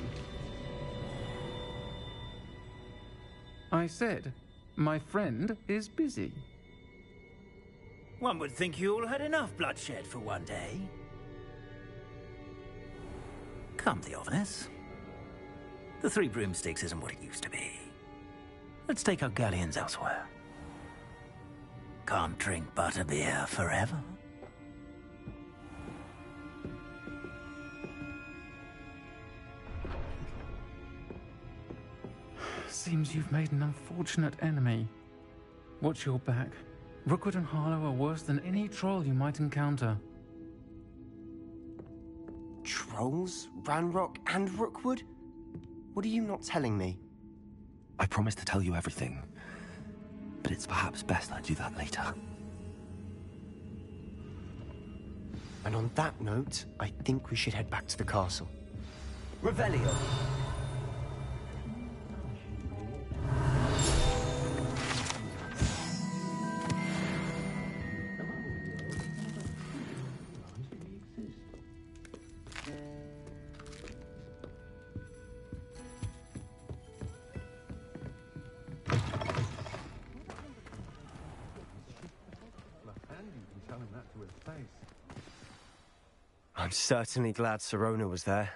Speaker 20: I said, my friend is busy.
Speaker 13: One would think you all had enough bloodshed for one day. Come, Theophilus. The Three Broomsticks isn't what it used to be. Let's take our galleons elsewhere. Can't drink butterbeer forever.
Speaker 20: Seems you've made an unfortunate enemy. Watch your back. Rookwood and Harlow are worse than any troll you might encounter.
Speaker 5: Trolls? Ranrock and Rookwood? What are you not telling me?
Speaker 4: I promised to tell you everything, but it's perhaps best I do that later.
Speaker 5: And on that note, I think we should head back to the castle.
Speaker 13: Revelio.
Speaker 5: I'm certainly glad Serona was there.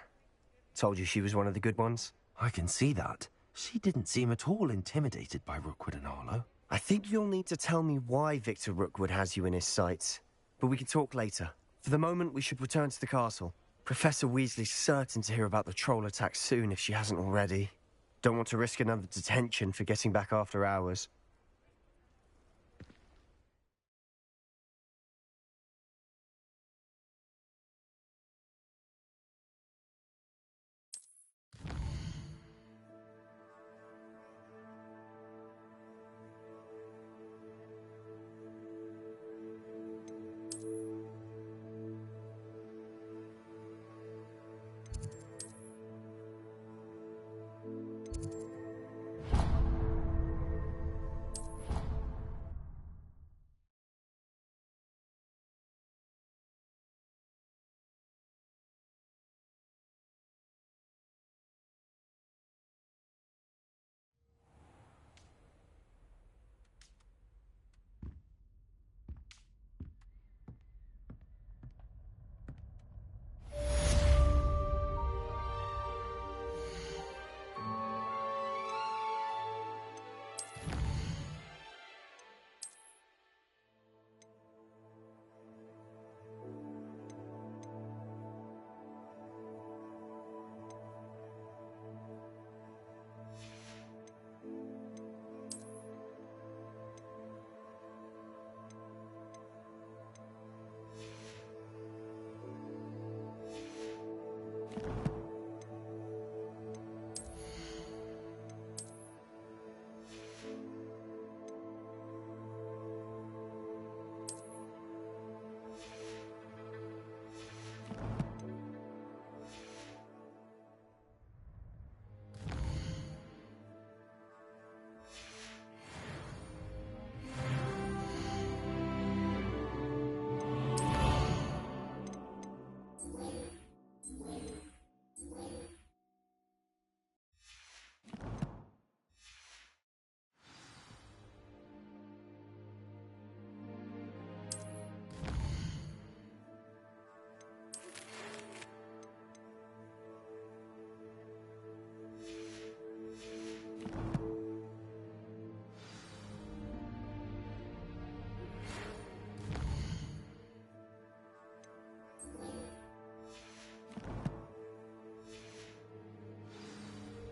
Speaker 5: Told you she was one of the good ones.
Speaker 4: I can see that. She didn't seem at all intimidated by Rookwood and Harlow.
Speaker 5: I think you'll need to tell me why Victor Rookwood has you in his sights. But we can talk later. For the moment, we should return to the castle. Professor Weasley's certain to hear about the troll attack soon if she hasn't already. Don't want to risk another detention for getting back after hours.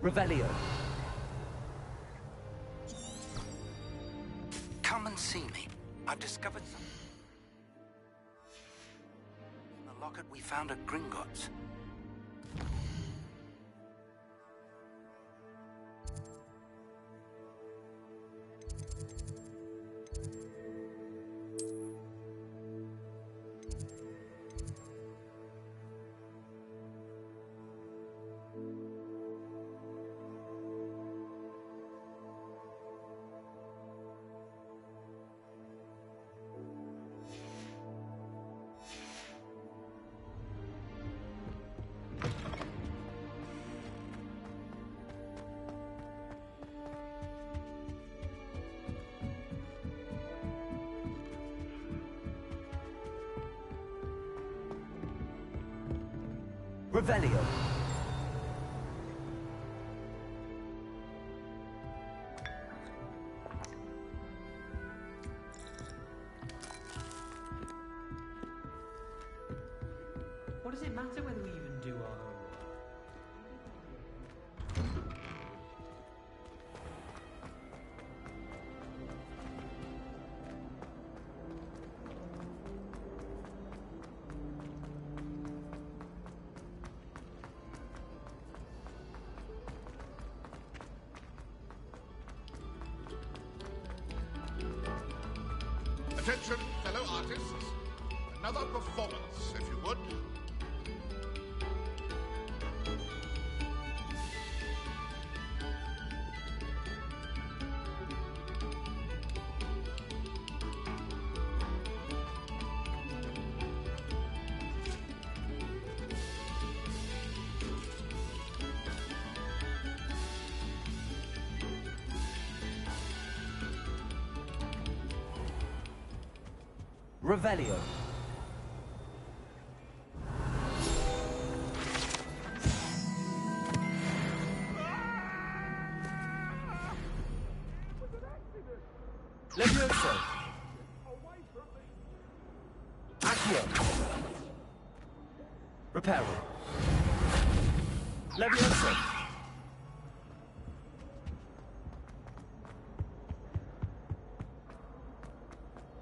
Speaker 4: Revelio.
Speaker 2: Come and see me. I've discovered something. In the locket we found at Gringotts.
Speaker 4: Revelio.
Speaker 9: What does it matter whether we even do our homework?
Speaker 10: Attention, fellow artists. Another performance, if you would.
Speaker 4: Revelio. Levioso. Accio. Reparo. Levioso.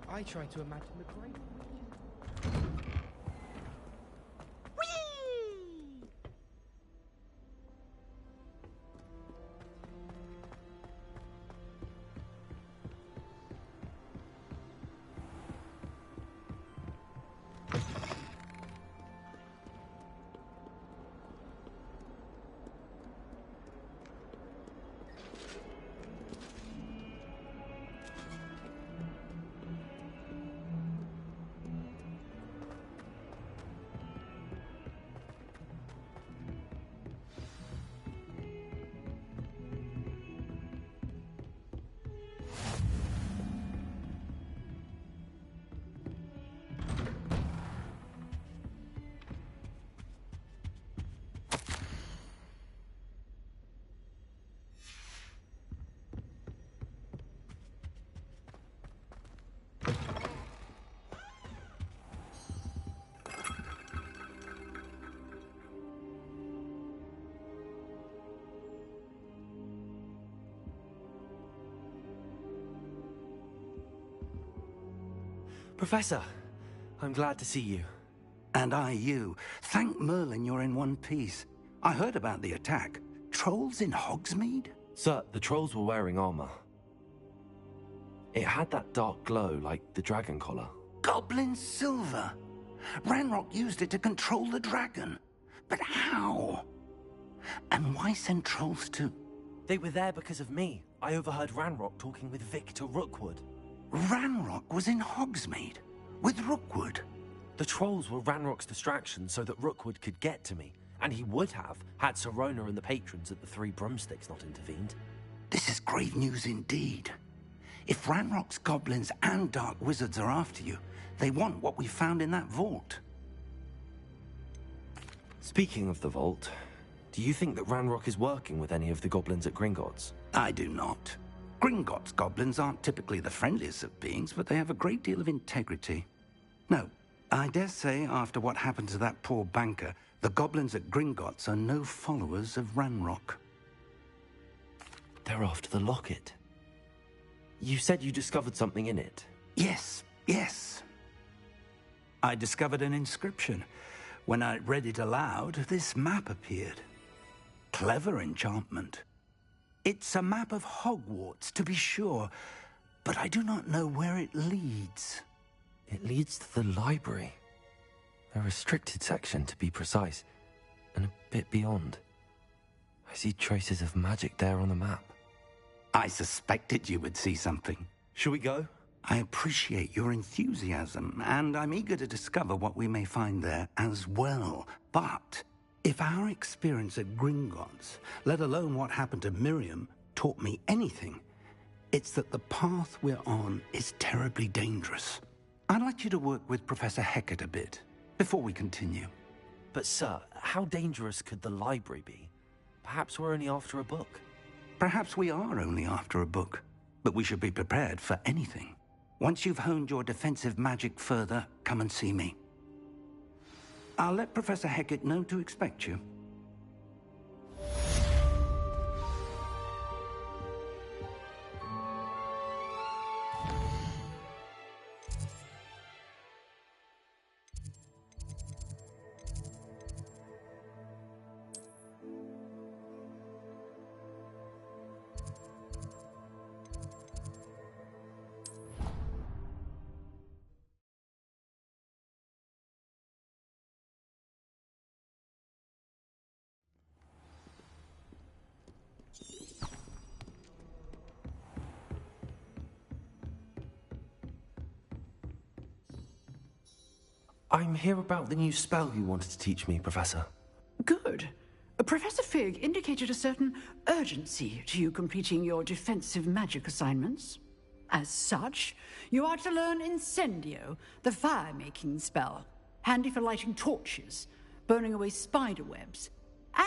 Speaker 9: I try to imagine the great.
Speaker 4: Professor, I'm glad to see you.
Speaker 2: And I you. Thank Merlin you're in one piece. I heard about the attack. Trolls in Hogsmeade?
Speaker 4: Sir, the trolls were wearing armor. It had that dark glow like the dragon collar.
Speaker 2: Goblin silver. Ranrock used it to control the dragon. But how? And why send trolls to...
Speaker 4: They were there because of me. I overheard Ranrock talking with Victor Rookwood.
Speaker 2: Ranrock was in Hogsmeade? With Rookwood?
Speaker 4: The trolls were Ranrock's distraction so that Rookwood could get to me. And he would have, had Sirona and the patrons at the Three Broomsticks not intervened.
Speaker 2: This is grave news indeed. If Ranrock's goblins and dark wizards are after you, they want what we found in that vault.
Speaker 4: Speaking of the vault, do you think that Ranrock is working with any of the goblins at Gringotts?
Speaker 2: I do not. Gringotts goblins aren't typically the friendliest of beings, but they have a great deal of integrity. No, I dare say after what happened to that poor banker, the goblins at Gringotts are no followers of Ranrock.
Speaker 4: They're after the locket. You said you discovered something in it.
Speaker 2: Yes, yes. I discovered an inscription. When I read it aloud, this map appeared. Clever enchantment. It's a map of Hogwarts, to be sure, but I do not know where it leads.
Speaker 4: It leads to the library. A restricted section, to be precise, and a bit beyond. I see traces of magic there on the map.
Speaker 2: I suspected you would see something.
Speaker 4: Shall we go?
Speaker 2: I appreciate your enthusiasm, and I'm eager to discover what we may find there as well. But if our experience at Gringotts, let alone what happened to Miriam, taught me anything, it's that the path we're on is terribly dangerous. I'd like you to work with Professor Hecat a bit before we continue.
Speaker 4: But, sir, how dangerous could the library be? Perhaps we're only after a book.
Speaker 2: Perhaps we are only after a book, but we should be prepared for anything. Once you've honed your defensive magic further, come and see me. I'll let Professor Hecat know to expect you.
Speaker 4: I'm here about the new spell you wanted to teach me, Professor.
Speaker 7: Good. Professor Fig indicated a certain urgency to you completing your defensive magic assignments. As such, you are to learn Incendio, the fire-making spell, handy for lighting torches, burning away spider webs,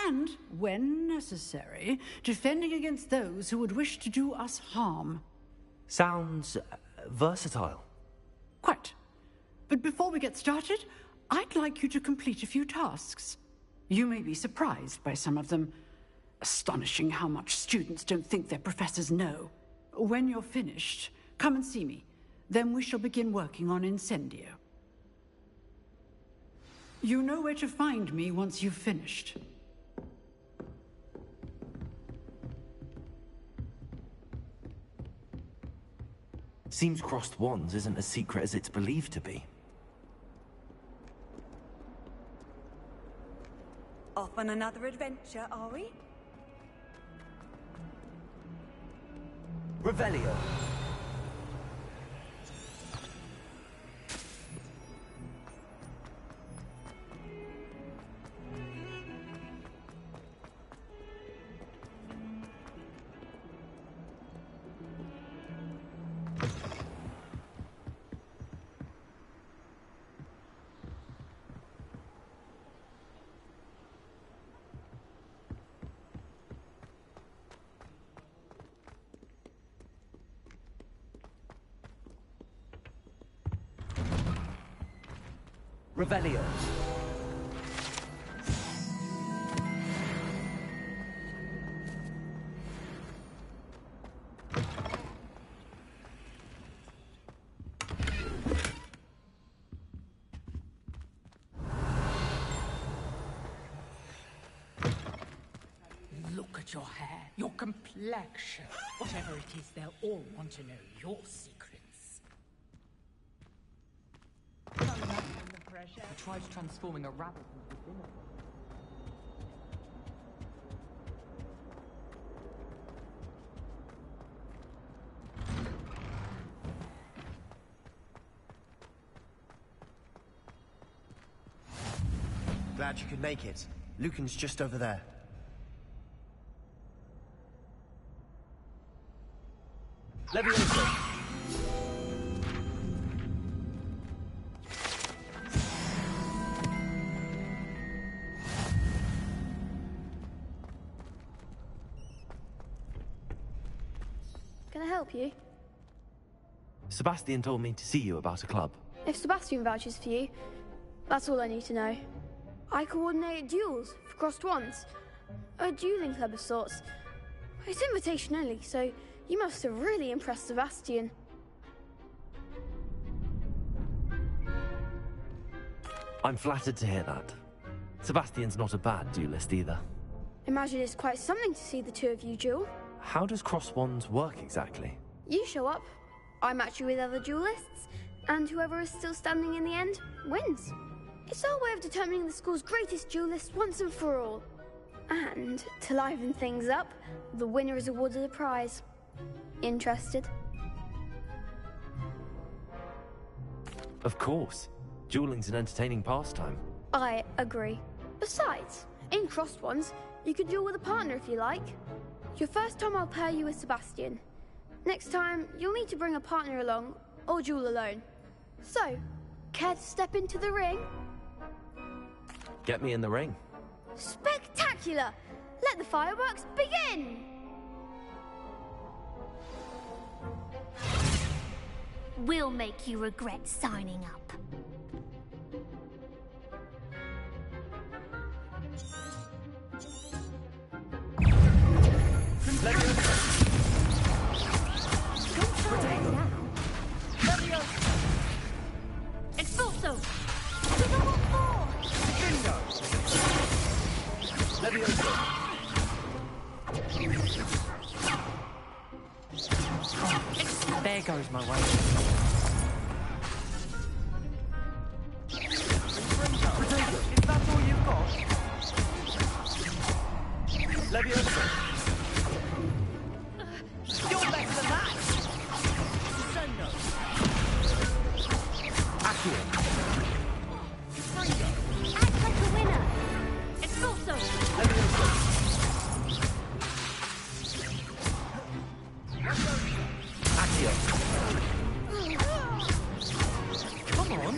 Speaker 7: and, when necessary, defending against those who would wish to do us harm.
Speaker 4: Sounds versatile.
Speaker 7: Quite. But before we get started, I'd like you to complete a few tasks. You may be surprised by some of them. Astonishing how much students don't think their professors know. When you're finished, come and see me. Then we shall begin working on Incendio. You know where to find me once you've finished.
Speaker 4: Seems crossed wands isn't as secret as it's believed to be.
Speaker 22: Off on another adventure, are we?
Speaker 4: Revelio. Revelio.
Speaker 23: Look at your hair, your complexion. Whatever it is, they'll all want to know your secrets.
Speaker 9: I tried transforming a rabbit into dinner.
Speaker 5: Glad you could make it. Lucan's just over there.
Speaker 4: Levioso.
Speaker 24: Can I help you?
Speaker 4: Sebastian told me to see you about a club.
Speaker 24: If Sebastian vouches for you, that's all I need to know. I coordinate duels for crossed wands. A dueling club of sorts. It's invitation only, so you must have really impressed Sebastian.
Speaker 4: I'm flattered to hear that. Sebastian's not a bad duelist either.
Speaker 24: Imagine it's quite something to see the two of you duel.
Speaker 4: How does cross wands work exactly?
Speaker 24: You show up, I match you with other duelists, and whoever is still standing in the end wins. It's our way of determining the school's greatest duelist once and for all. And to liven things up, the winner is awarded a prize. Interested?
Speaker 4: Of course. Dueling's an entertaining pastime.
Speaker 24: I agree. Besides, in crossed ones, you can duel with a partner if you like. Your first time I'll pair you with Sebastian. Next time, you'll need to bring a partner along, or duel alone. So, care to step into the ring?
Speaker 4: Get me in the ring.
Speaker 24: Spectacular! Let the fireworks begin!
Speaker 1: We'll make you regret signing up. Expulso! To level 4!
Speaker 15: Bingo!
Speaker 4: Levioso! There goes my way. Is that all you've got? Levioso! You're better than that! Sendo! Accio!
Speaker 1: Act like a winner! Expulso!
Speaker 4: Levioso! Accio! Come on!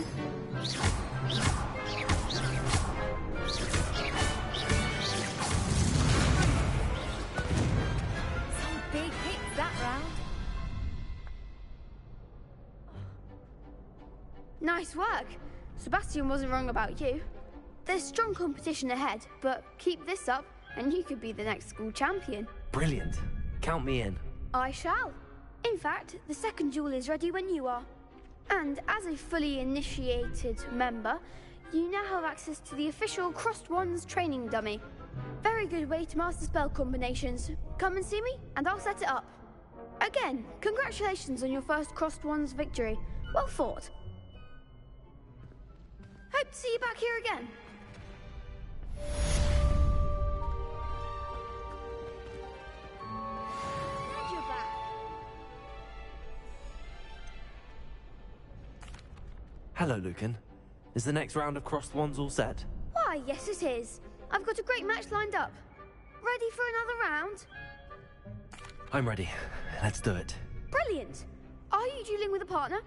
Speaker 1: Some big hits that round.
Speaker 24: Nice work. Sebastian wasn't wrong about you. There's strong competition ahead, but keep this up and you could be the next school champion.
Speaker 4: Brilliant. Count me in.
Speaker 24: I shall. In fact, the second duel is ready when you are. And as a fully initiated member, you now have access to the official Crossed Wands training dummy. Very good way to master spell combinations. Come and see me, and I'll set it up. Again, congratulations on your first Crossed Wands victory. Well fought. Hope to see you back here again. And you're back.
Speaker 4: Hello, Lucan. Is the next round of crossed wands all set?
Speaker 24: Why, yes it is. I've got a great match lined up. Ready for another round?
Speaker 4: I'm ready. Let's do it.
Speaker 24: Brilliant. Are you dueling with a partner?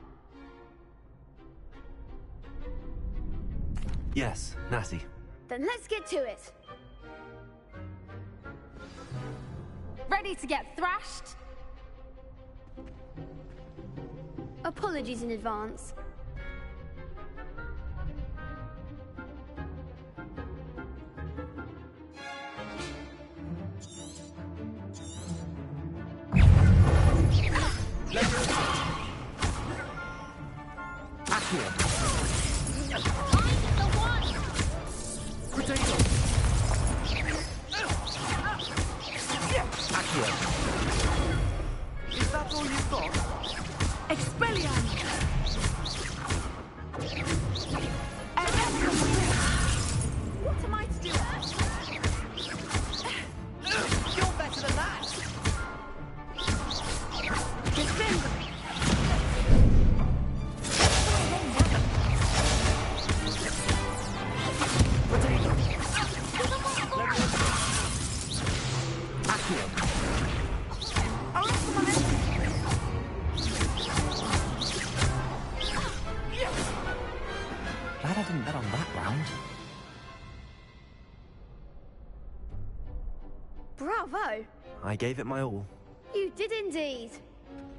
Speaker 4: Yes, Natty.
Speaker 24: Then let's get to it.
Speaker 22: Ready to get thrashed?
Speaker 24: Apologies in advance.
Speaker 4: Is that all you've got?
Speaker 22: Expelliarmus! What am I to do?
Speaker 4: You're better than that!
Speaker 22: Defender!
Speaker 4: Glad I didn't bet on that round.
Speaker 24: Bravo!
Speaker 4: I gave it my all.
Speaker 24: You did indeed.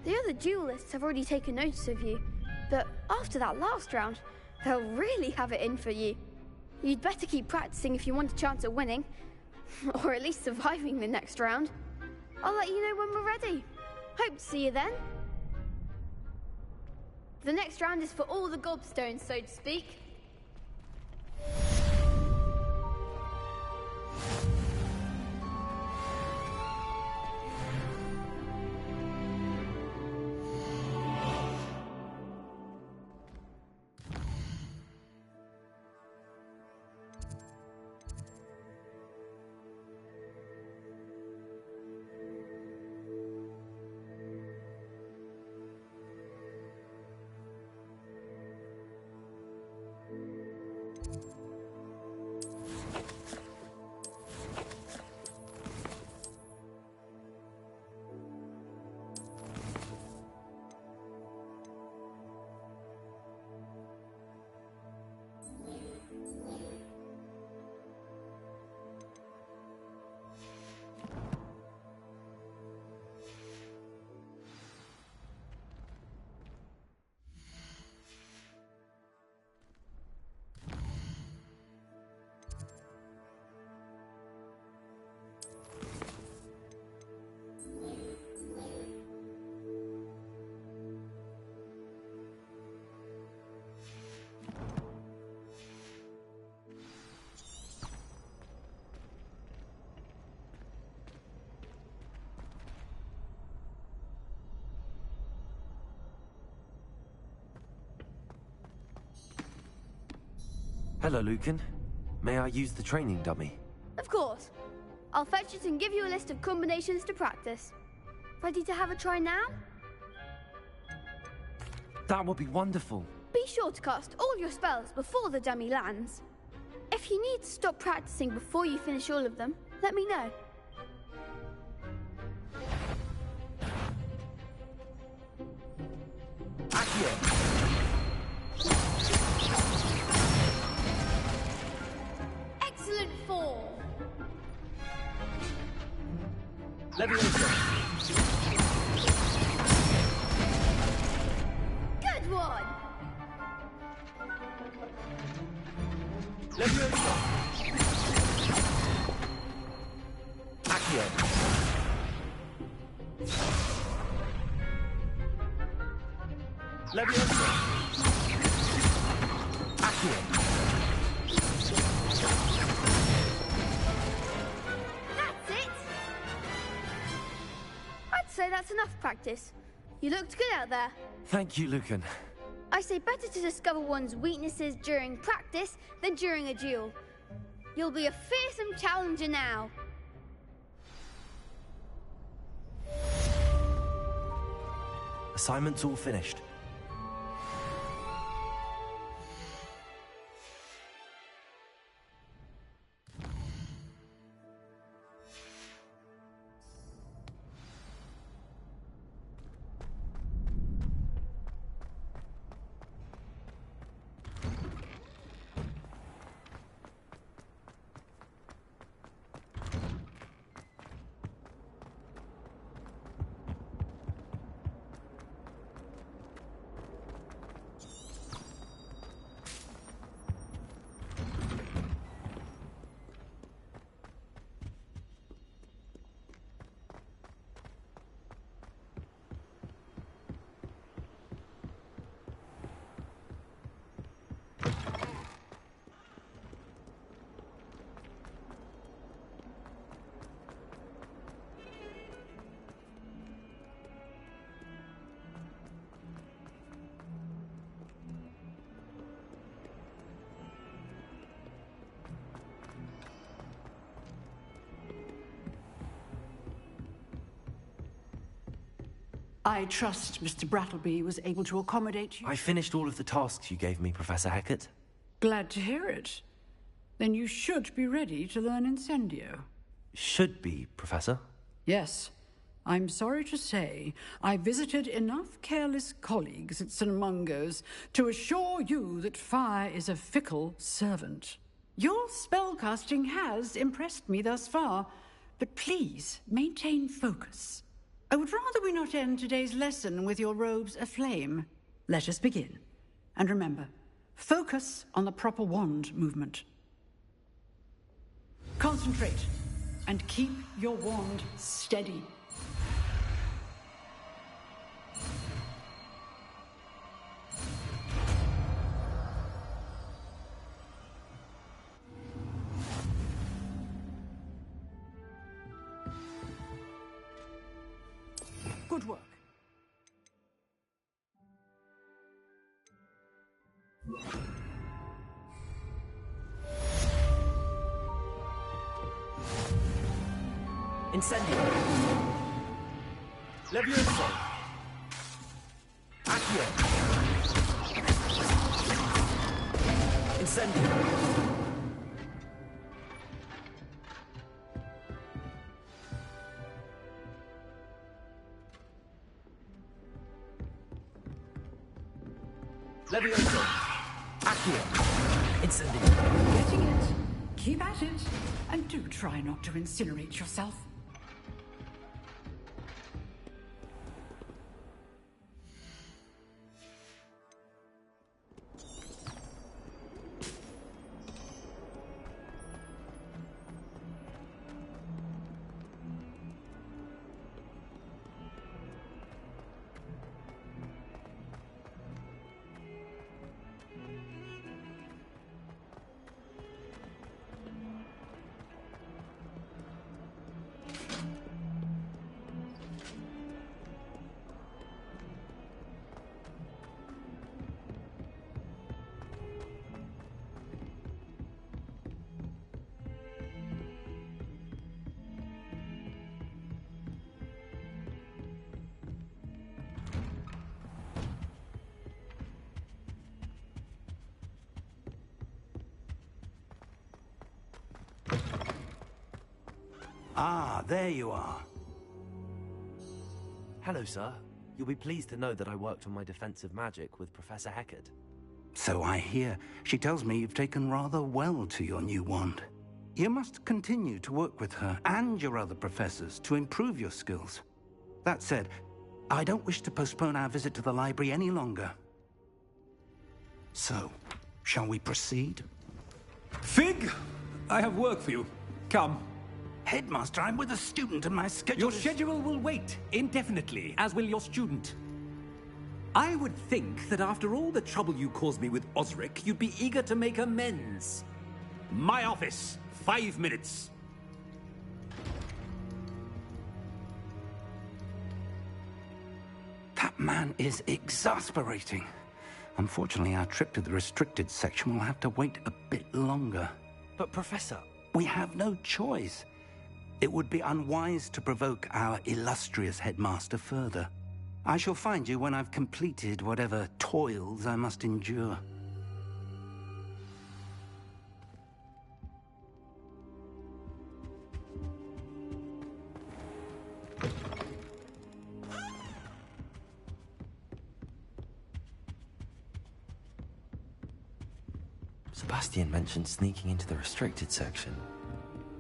Speaker 24: The other duelists have already taken notice of you, but after that last round, they'll really have it in for you. You'd better keep practicing if you want a chance at winning, or at least surviving the next round. I'll let you know when we're ready. Hope to see you then. The next round is for all the gobstones, so to speak.
Speaker 4: Hello, Lucan. May I use the training dummy?
Speaker 24: Of course. I'll fetch it and give you a list of combinations to practice. Ready to have a try now?
Speaker 4: That would be wonderful.
Speaker 24: Be sure to cast all your spells before the dummy lands. If you need to stop practicing before you finish all of them, let me know. Excellent form.
Speaker 4: Leviosa.
Speaker 24: Good one.
Speaker 4: Leviosa. Accio. Leviosa. Accio.
Speaker 24: That's it. I'd say that's enough practice. You looked good out there.
Speaker 4: Thank you, Lucan.
Speaker 24: I say better to discover one's weaknesses during practice than during a duel. You'll be a fearsome challenger now.
Speaker 4: Assignment's all finished.
Speaker 7: I trust Mr. Brattleby was able to accommodate you.
Speaker 4: I finished all of the tasks you gave me, Professor Hackett.
Speaker 7: Glad to hear it. Then you should be ready to learn Incendio.
Speaker 4: Should be, Professor.
Speaker 7: Yes. I'm sorry to say, I visited enough careless colleagues at St. Mungo's to assure you that fire is a fickle servant. Your spellcasting has impressed me thus far, but please maintain focus. I would rather we not end today's lesson with your robes aflame. Let us begin. And remember, focus on the proper wand movement. Concentrate and keep your wand steady. Good work.
Speaker 6: Incendio. Levioso. Accio. Incendio. Levioso. Accio. Incendio.
Speaker 7: Getting it. Keep at it. And do try not to incinerate yourself.
Speaker 2: Ah, there you are.
Speaker 6: Hello, sir. You'll be pleased to know that I worked on my defensive magic with Professor Heckard.
Speaker 2: So I hear. She tells me you've taken rather well to your new wand. You must continue to work with her and your other professors to improve your skills. That said, I don't wish to postpone our visit to the library any longer. So, shall we proceed?
Speaker 8: Fig, I have work for you. Come.
Speaker 2: Headmaster, I'm with a student and my schedule
Speaker 8: Your schedule will wait indefinitely, as will your student. I would think that after all the trouble you caused me with Osric, you'd be eager to make amends. My office, 5 minutes.
Speaker 2: That man is exasperating. Unfortunately, our trip to the restricted section will have to wait a bit longer.
Speaker 6: But, Professor...
Speaker 2: We have no choice. It would be unwise to provoke our illustrious headmaster further. I shall find you when I've completed whatever toils I must endure.
Speaker 4: Sebastian mentioned sneaking into the restricted section.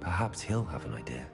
Speaker 4: Perhaps he'll have an idea.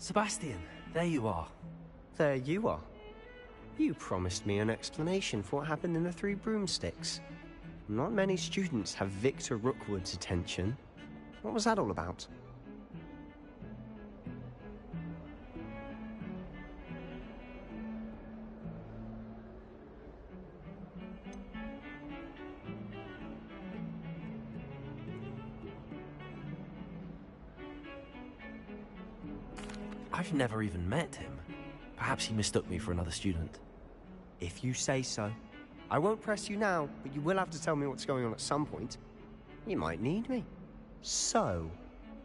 Speaker 6: Sebastian, there you are.
Speaker 5: There you are. You promised me an explanation for what happened in the Three Broomsticks. Not many students have Victor Rookwood's attention. What was that all about?
Speaker 6: I've never even met him. Perhaps he mistook me for another student.
Speaker 5: If you say so. I won't press you now, but you will have to tell me what's going on at some point. You might need me. So,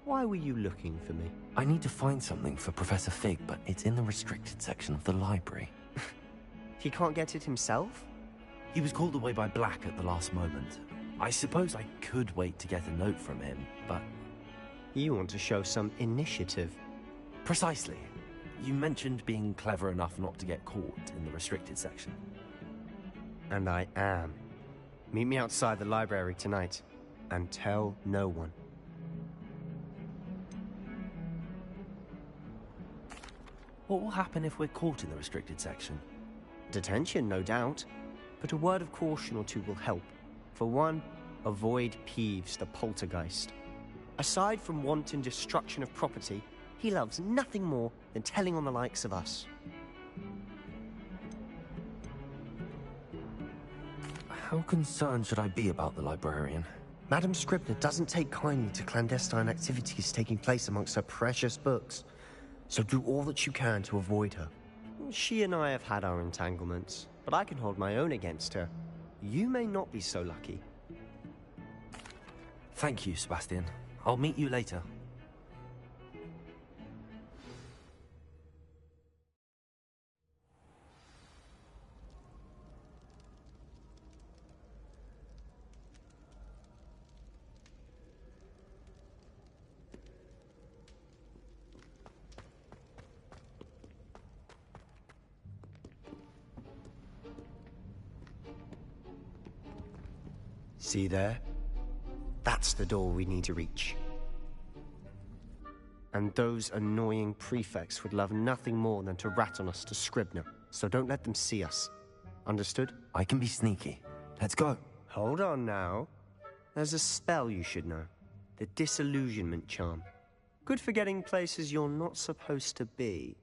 Speaker 5: why were you looking for me?
Speaker 4: I need to find something for Professor Fig, but it's in the restricted section of the library.
Speaker 5: He can't get it himself?
Speaker 6: He was called away by Black at the last moment. I suppose I could wait to get a note from him, but...
Speaker 5: You want to show some initiative.
Speaker 6: Precisely. You mentioned being clever enough not to get caught in the restricted section.
Speaker 5: And I am. Meet me outside the library tonight, and tell no one.
Speaker 6: What will happen if we're caught in the restricted section?
Speaker 5: Detention, no doubt. But a word of caution or two will help. For one, avoid Peeves, the poltergeist. Aside from wanton destruction of property, he loves nothing more than telling on the likes of us.
Speaker 4: How concerned should I be about the librarian?
Speaker 5: Madame Scribner doesn't take kindly to clandestine activities taking place amongst her precious books. So do all that you can to avoid her. She and I have had our entanglements, but I can hold my own against her. You may not be so lucky.
Speaker 6: Thank you, Sebastian. I'll meet you later.
Speaker 5: See there? That's the door we need to reach. And those annoying prefects would love nothing more than to rat on us to Scribner, so don't let them see us. Understood?
Speaker 4: I can be sneaky. Let's go.
Speaker 5: Hold on now. There's a spell you should know. The Disillusionment Charm. Good for getting places you're not supposed to be.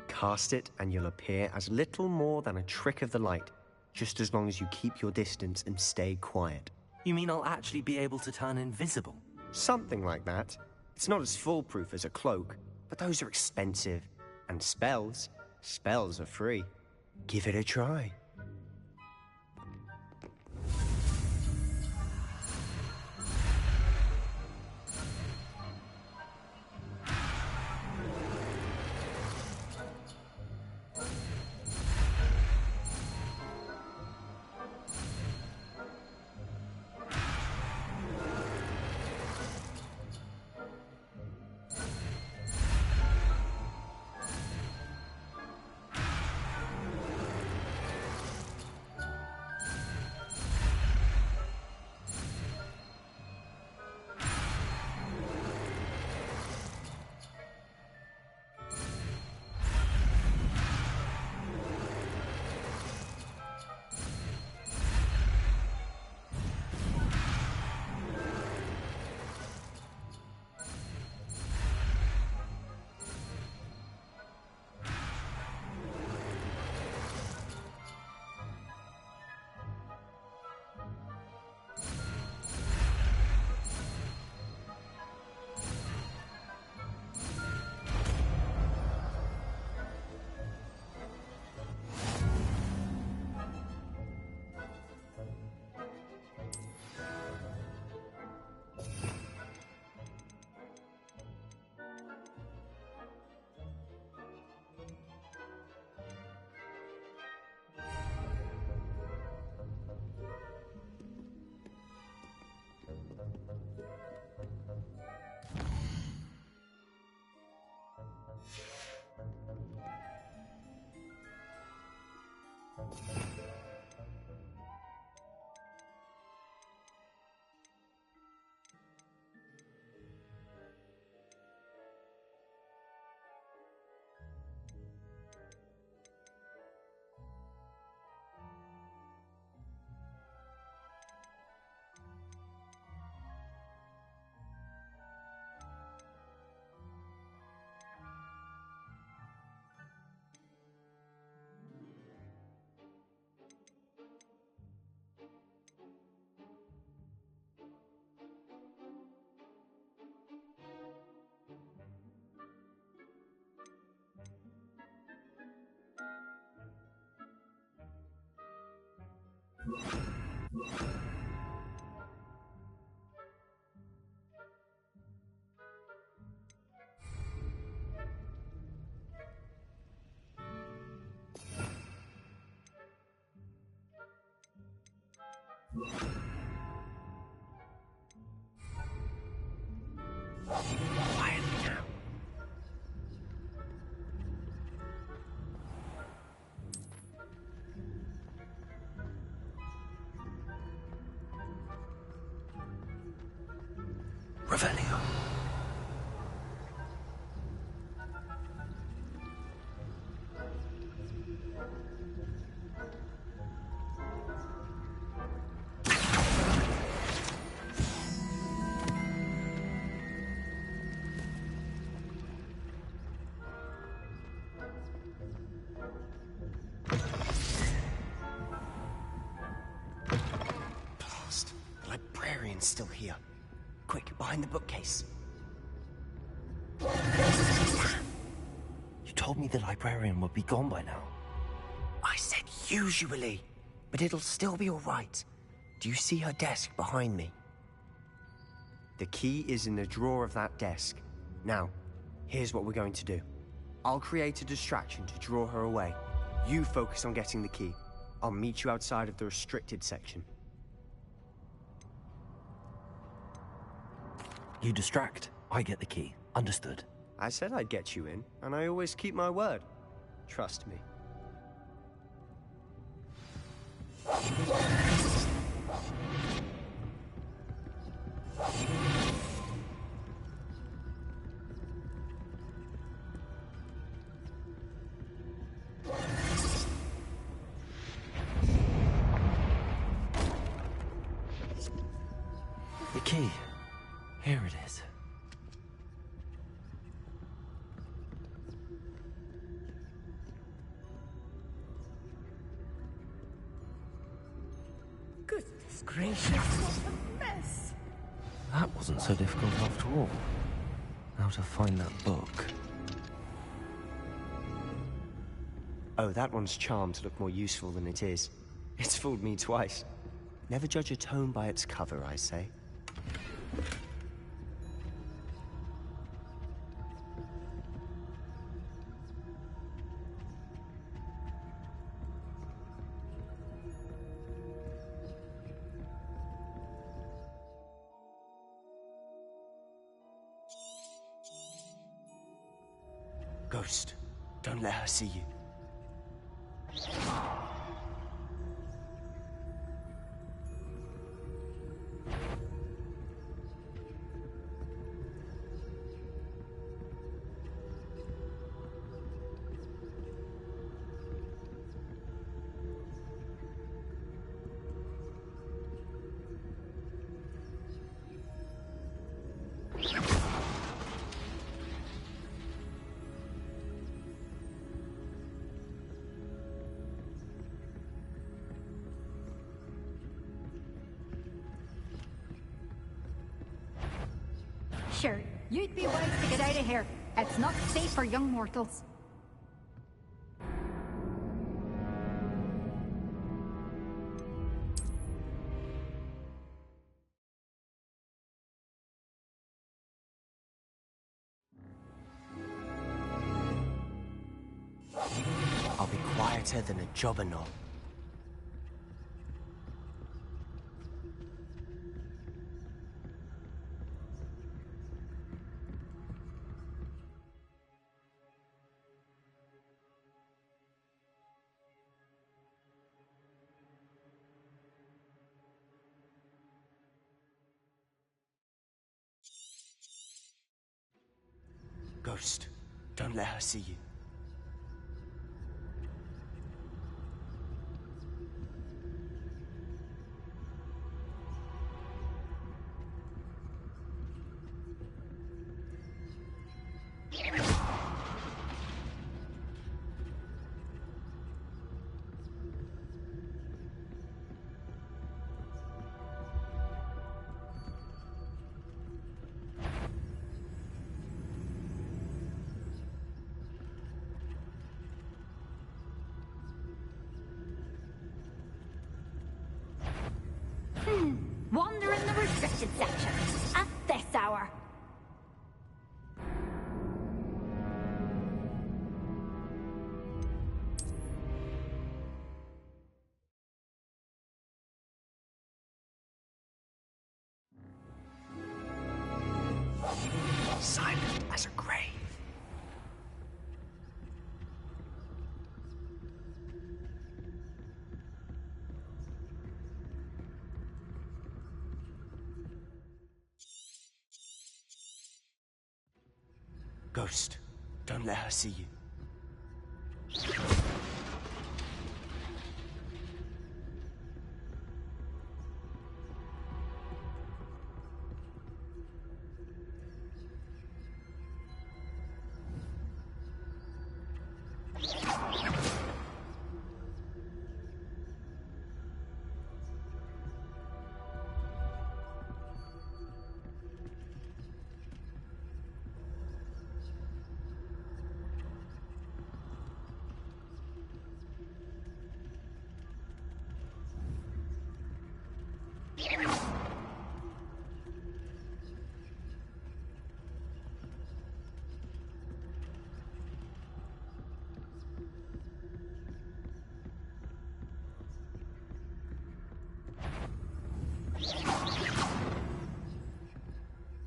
Speaker 5: Cast it and you'll appear as little more than a trick of the light, just as long as you keep your distance and stay quiet.
Speaker 6: You mean I'll actually be able to turn invisible?
Speaker 5: Something like that. It's not as foolproof as a cloak, but those are expensive. And spells are free. Give it a try. Quietly now.
Speaker 4: Revelio.
Speaker 5: Blast. The librarian's still here. Quick, behind the bookcase.
Speaker 4: You told me the librarian would be gone by now.
Speaker 5: I said usually, but it'll still be all right. Do you see her desk behind me? The key is in the drawer of that desk. Now, here's what we're going to do. I'll create a distraction to draw her away. You focus on getting the key. I'll meet you outside of the restricted section.
Speaker 4: You distract. I get the key. Understood.
Speaker 5: I said I'd get you in, and I always keep my word. Trust me.
Speaker 4: The key. Here it is.
Speaker 23: Goodness gracious, what a mess!
Speaker 4: That wasn't so difficult after all. Now to find that book.
Speaker 5: Oh, that one's charmed to look more useful than it is. It's fooled me twice. Never judge a tome by its cover, I say. Ghost, don't let her see you.
Speaker 22: Sure, you'd be wise to get out of here. It's not safe for young mortals.
Speaker 5: I'll be quieter than a jobberknoll. Ghost, don't let her see you. Ghost, don't let her see you.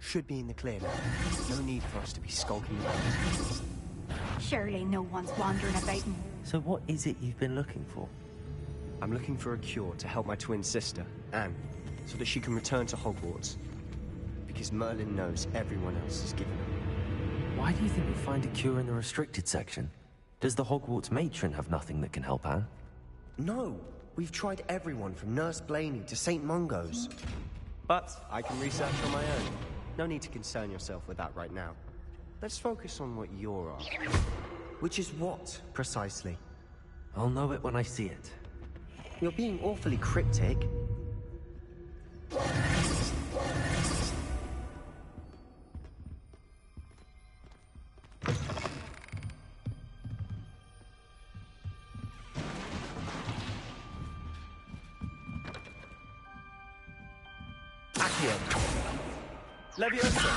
Speaker 5: Should be in the clear now. No need for us to be skulking about.
Speaker 22: Surely no one's wandering about.
Speaker 4: So what is it you've been looking for?
Speaker 5: I'm looking for a cure to help my twin sister, Anne, so that she can return to Hogwarts. Because Merlin knows everyone else is giving up.
Speaker 4: Why do you think we'll find a cure in the restricted section? Does the Hogwarts matron have nothing that can help Anne?
Speaker 5: No! We've tried everyone from Nurse Blaney to St. Mungo's. But I can research on my own. No need to concern yourself with that right now. Let's focus on what you're after. Which is what, precisely?
Speaker 4: I'll know it when I see it.
Speaker 5: You're being awfully cryptic. Accio. Leviosa.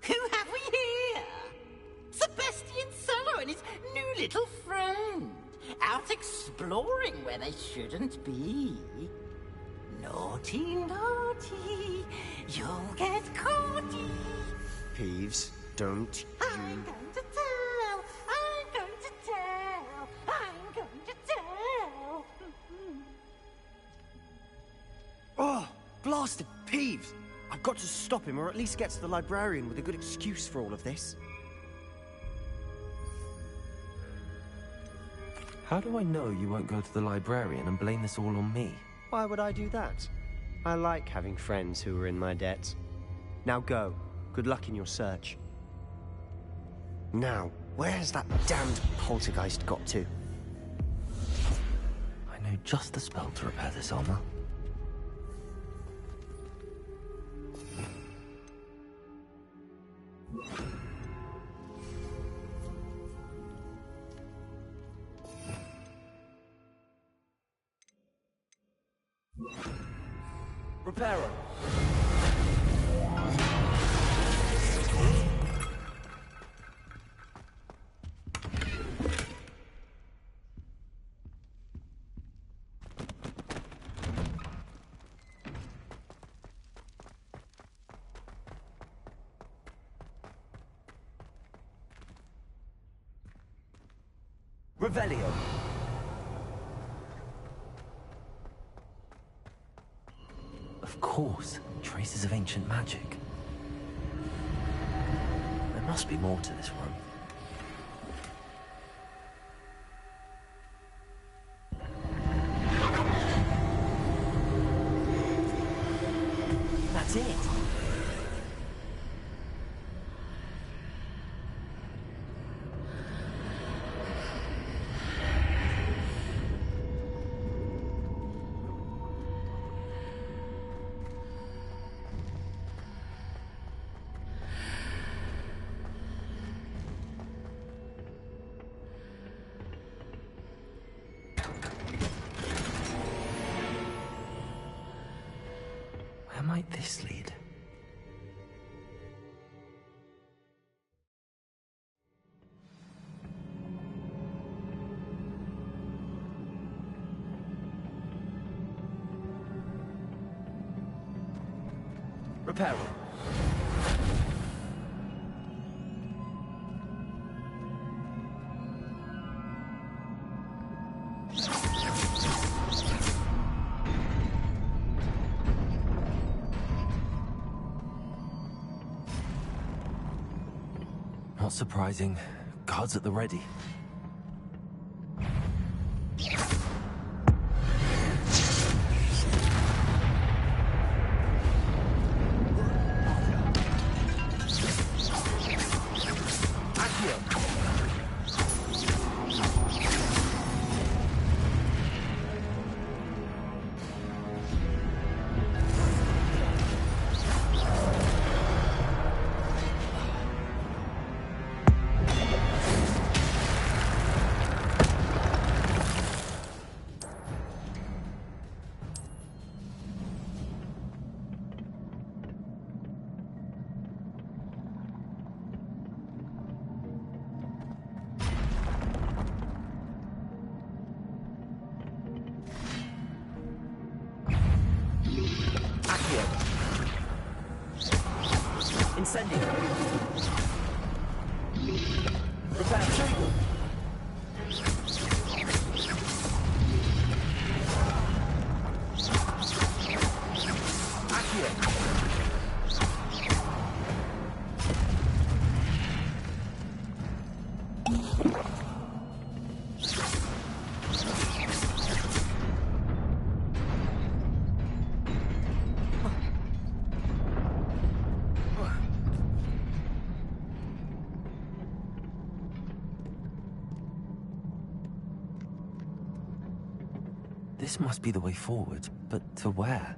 Speaker 3: Who have we here? Sebastian Solo and his new little friend. Out exploring where they shouldn't be. Naughty, naughty. You'll get caughty.
Speaker 5: Peeves, don't you...
Speaker 3: I'm going to tell. I'm going to tell. I'm going to tell.
Speaker 5: Oh, blasted Peeves! I've got to stop him, or at least get to the librarian with a good excuse for all of this.
Speaker 4: How do I know you won't go to the librarian and blame this all on me?
Speaker 5: Why would I do that? I like having friends who are in my debt. Now go. Good luck in your search. Now, where's that damned poltergeist got to?
Speaker 4: I know just the spell to repair this armor.
Speaker 6: Reparo. Revelio.
Speaker 4: Of course, traces of ancient magic. There must be more to this room.
Speaker 6: That's it.
Speaker 4: Where might this lead?
Speaker 6: Reparo.
Speaker 4: Not surprising. Guards at the ready.
Speaker 6: Incendio. Prepare trigger.
Speaker 4: This must be the way forward, but to where?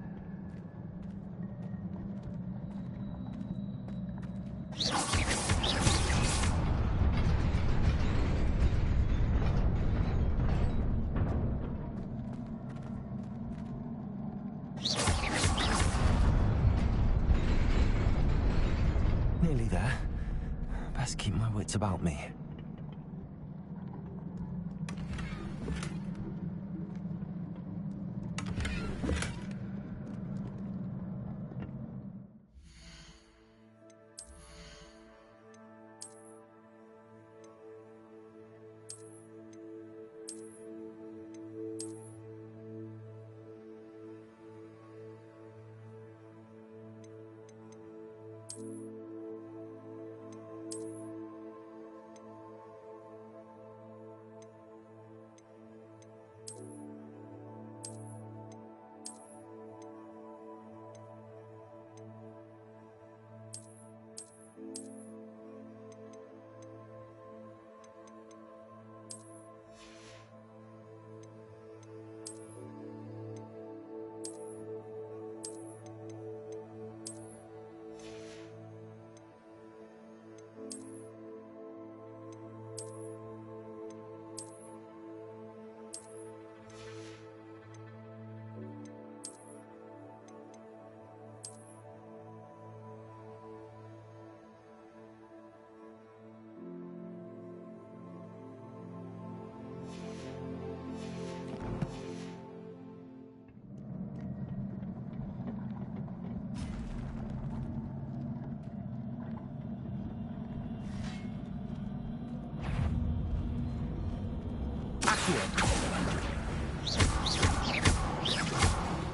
Speaker 4: Nearly there. Best keep my wits about me.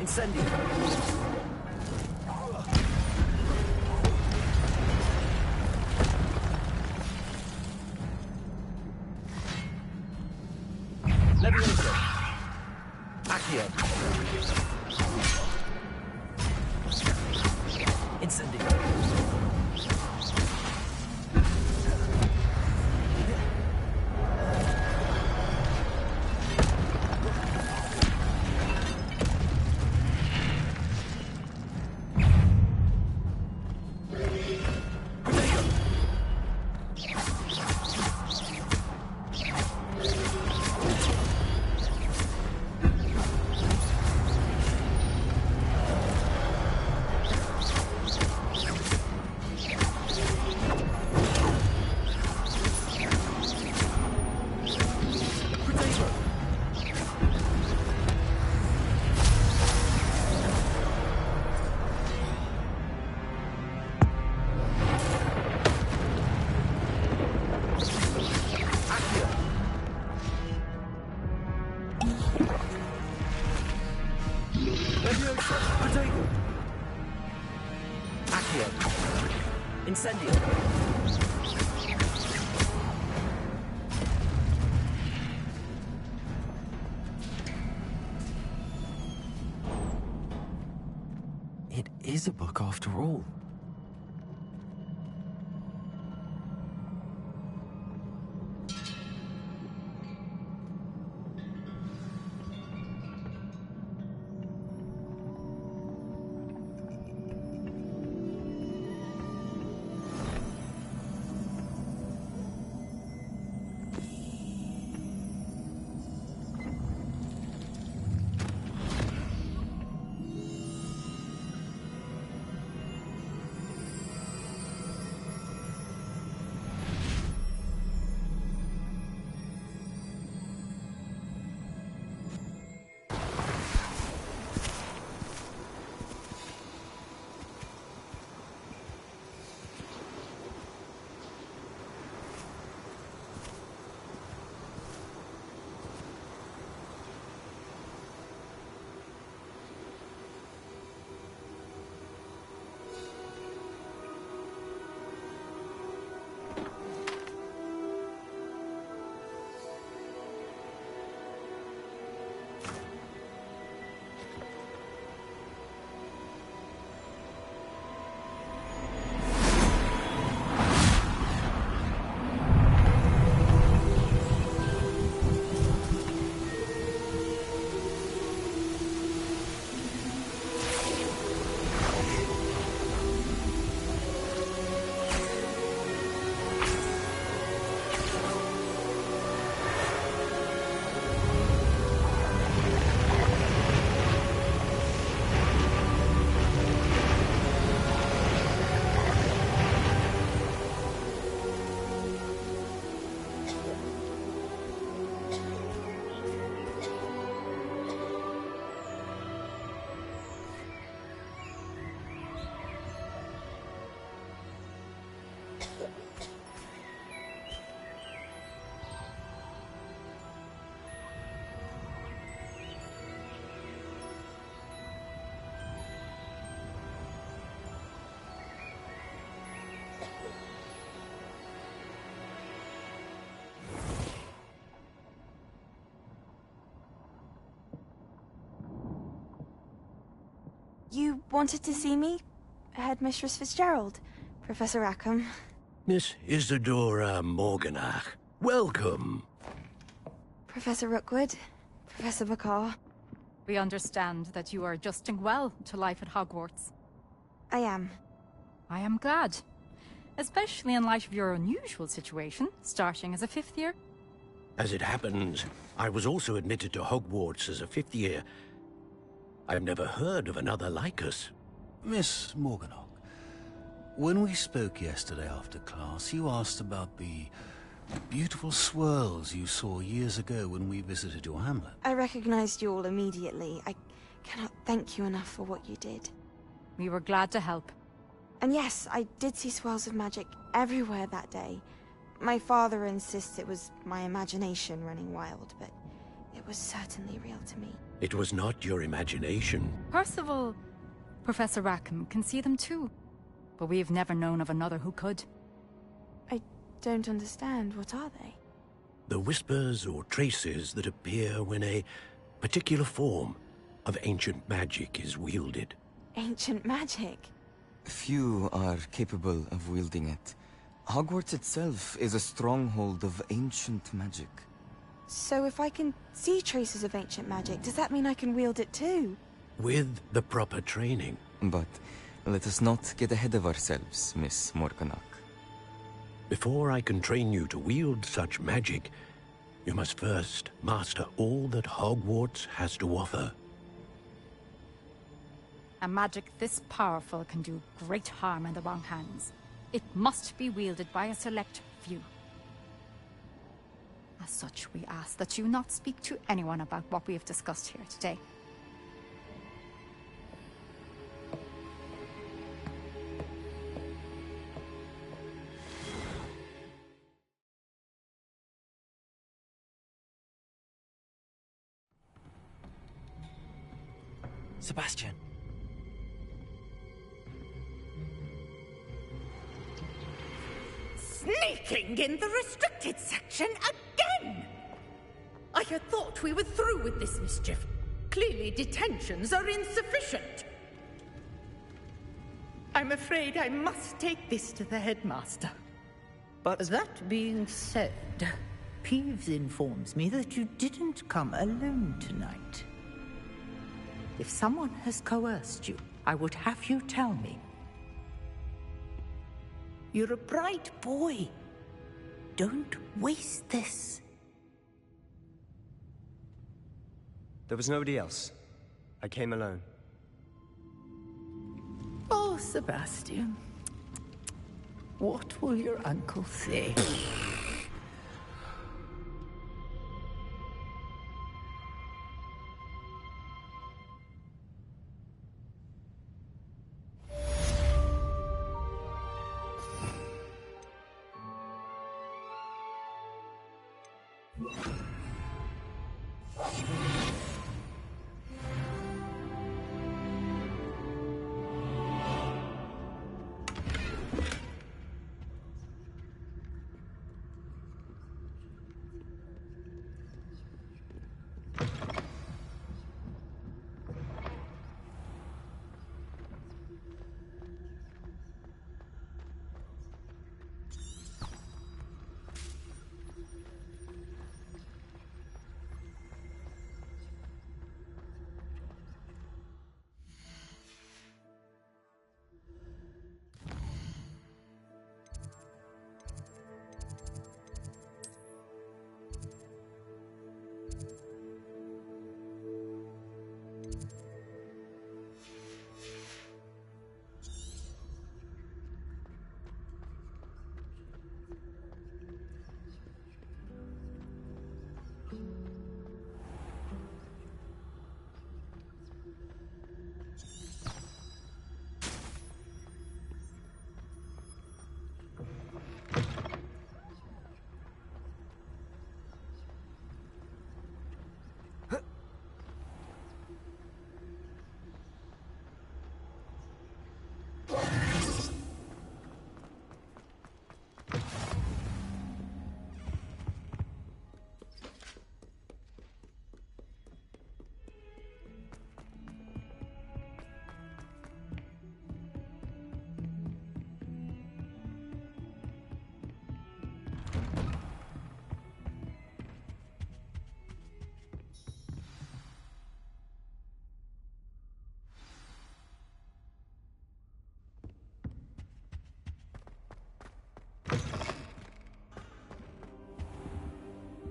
Speaker 6: Incendio. Levioso. Accio. Incendio. Incendio.
Speaker 4: It is a book after all.
Speaker 11: You wanted to see me? Headmistress Fitzgerald, Professor Rackham.
Speaker 17: Miss Isadora Morganach, welcome.
Speaker 11: Professor Rookwood, Professor McCaw.
Speaker 22: We understand that you are adjusting well to life at Hogwarts.
Speaker 11: I am.
Speaker 22: I am glad. Especially in light of your unusual situation, starting as a 5th year.
Speaker 17: As it happens, I was also admitted to Hogwarts as a 5th year. I've never heard of another like us.
Speaker 12: Miss Morganach, when we spoke yesterday after class, you asked about the beautiful swirls you saw years ago when we visited your hamlet.
Speaker 11: I recognized you all immediately. I cannot thank you enough for what you did.
Speaker 22: We were glad to help.
Speaker 11: And yes, I did see swirls of magic everywhere that day. My father insists it was my imagination running wild, but it was certainly real to me.
Speaker 17: It was not your imagination.
Speaker 22: Percival, Professor Rackham can see them too. But we have never known of another who could.
Speaker 11: I don't understand. What are they?
Speaker 17: The whispers or traces that appear when a particular form of ancient magic is wielded.
Speaker 11: Ancient magic?
Speaker 4: Few are capable of wielding it. Hogwarts itself is a stronghold of ancient magic.
Speaker 11: So if I can see traces of ancient magic, does that mean I can wield it too?
Speaker 17: With the proper training.
Speaker 4: But let us not get ahead of ourselves, Miss Morganach.
Speaker 17: Before I can train you to wield such magic, you must first master all that Hogwarts has to offer.
Speaker 22: A magic this powerful can do great harm in the wrong hands. It must be wielded by a select few. As such, we ask that you not speak to anyone about what we have discussed here today.
Speaker 6: Sebastian.
Speaker 23: Sneaking in the restricted section again! I had thought we were through with this mischief. Clearly detentions are insufficient. I'm afraid I must take this to the headmaster. But that being said, Peeves informs me that you didn't come alone tonight. If someone has coerced you, I would have you tell me. You're a bright boy. Don't waste this.
Speaker 5: There was nobody else. I came alone.
Speaker 23: Oh, Sebastian. What will your uncle say?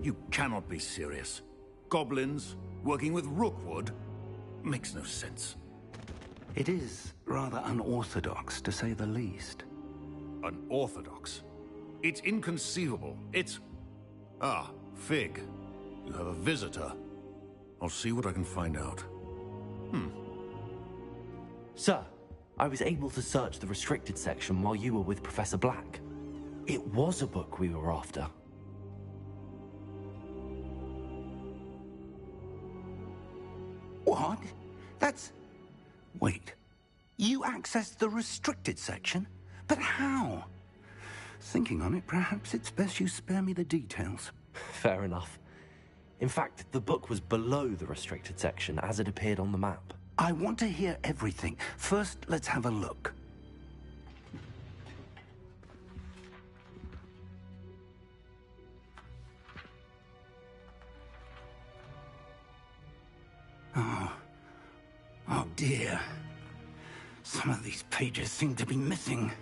Speaker 17: You cannot be serious. Goblins working with Rookwood? Makes no sense.
Speaker 2: It is rather unorthodox, to say the least.
Speaker 17: Unorthodox? It's inconceivable. It's... Ah, Fig. You have a visitor. I'll see what I can find out.
Speaker 4: Sir, I was able to search the restricted section while you were with Professor Black. It was a book we were after.
Speaker 2: What? That's... Wait. You accessed the restricted section? But how? Thinking on it, perhaps it's best you spare me the details.
Speaker 4: Fair enough. In fact, the book was below the restricted section as it appeared on the map.
Speaker 2: I want to hear everything. First, let's have a look. Oh dear. Some of these pages seem to be missing.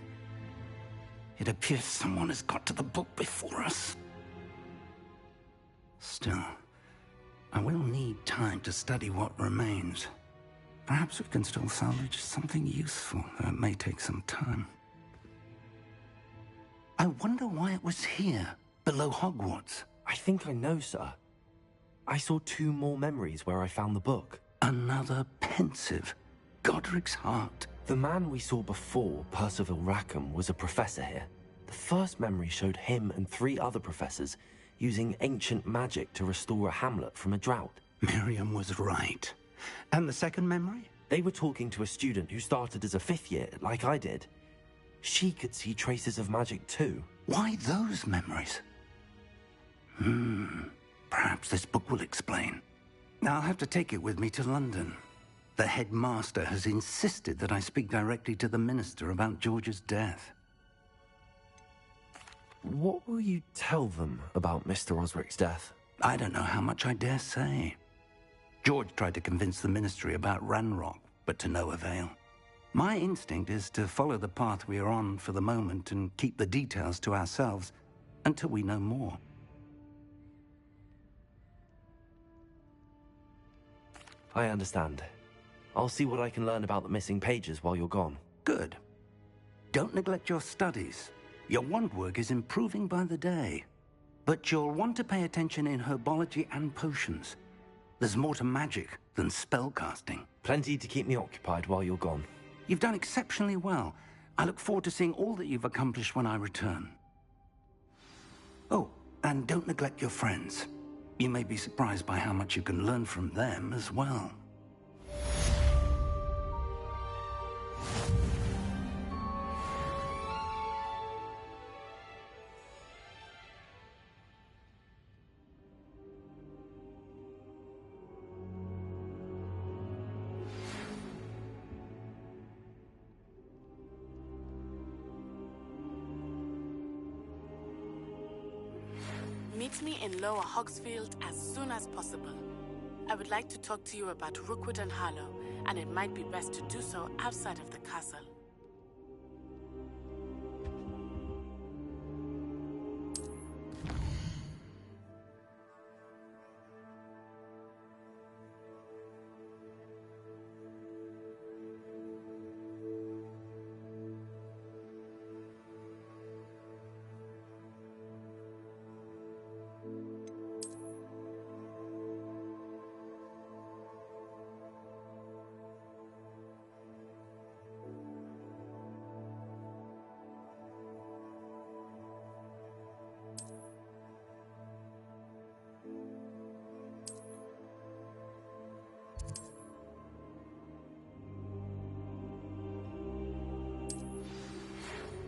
Speaker 2: It appears someone has got to the book before us. Still, I will need time to study what remains. Perhaps we can still salvage something useful, though it may take some time. I wonder why it was here, below Hogwarts.
Speaker 4: I think I know, sir. I saw 2 more memories where I found the book.
Speaker 2: Another pensive. Godric's heart.
Speaker 4: The man we saw before, Percival Rackham, was a professor here. The first memory showed him and 3 other professors using ancient magic to restore a hamlet from a drought.
Speaker 2: Miriam was right. And the second memory?
Speaker 4: They were talking to a student who started as a 5th year, like I did. She could see traces of magic too.
Speaker 2: Why those memories? Perhaps this book will explain. I'll have to take it with me to London. The headmaster has insisted that I speak directly to the minister about George's death.
Speaker 4: What will you tell them about Mr. Osric's death?
Speaker 2: I don't know how much I dare say. George tried to convince the ministry about Ranrock, but to no avail. My instinct is to follow the path we are on for the moment and keep the details to ourselves until we know more.
Speaker 4: I understand. I'll see what I can learn about the missing pages while you're gone.
Speaker 2: Good. Don't neglect your studies. Your wand work is improving by the day. But you'll want to pay attention in herbology and potions. There's more to magic than spellcasting.
Speaker 4: Plenty to keep me occupied while you're gone.
Speaker 2: You've done exceptionally well. I look forward to seeing all that you've accomplished when I return. Oh, and don't neglect your friends. You may be surprised by how much you can learn from them as well.
Speaker 14: Meet me in Lower Hogsfield as soon as possible. I would like to talk to you about Rookwood and Harlow, and it might be best to do so outside of the castle.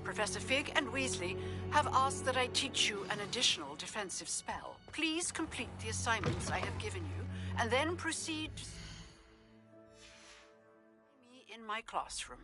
Speaker 7: Professor Fig and Weasley have asked that I teach you an additional defensive spell. Please complete the assignments I have given you, and then proceed me in my classroom.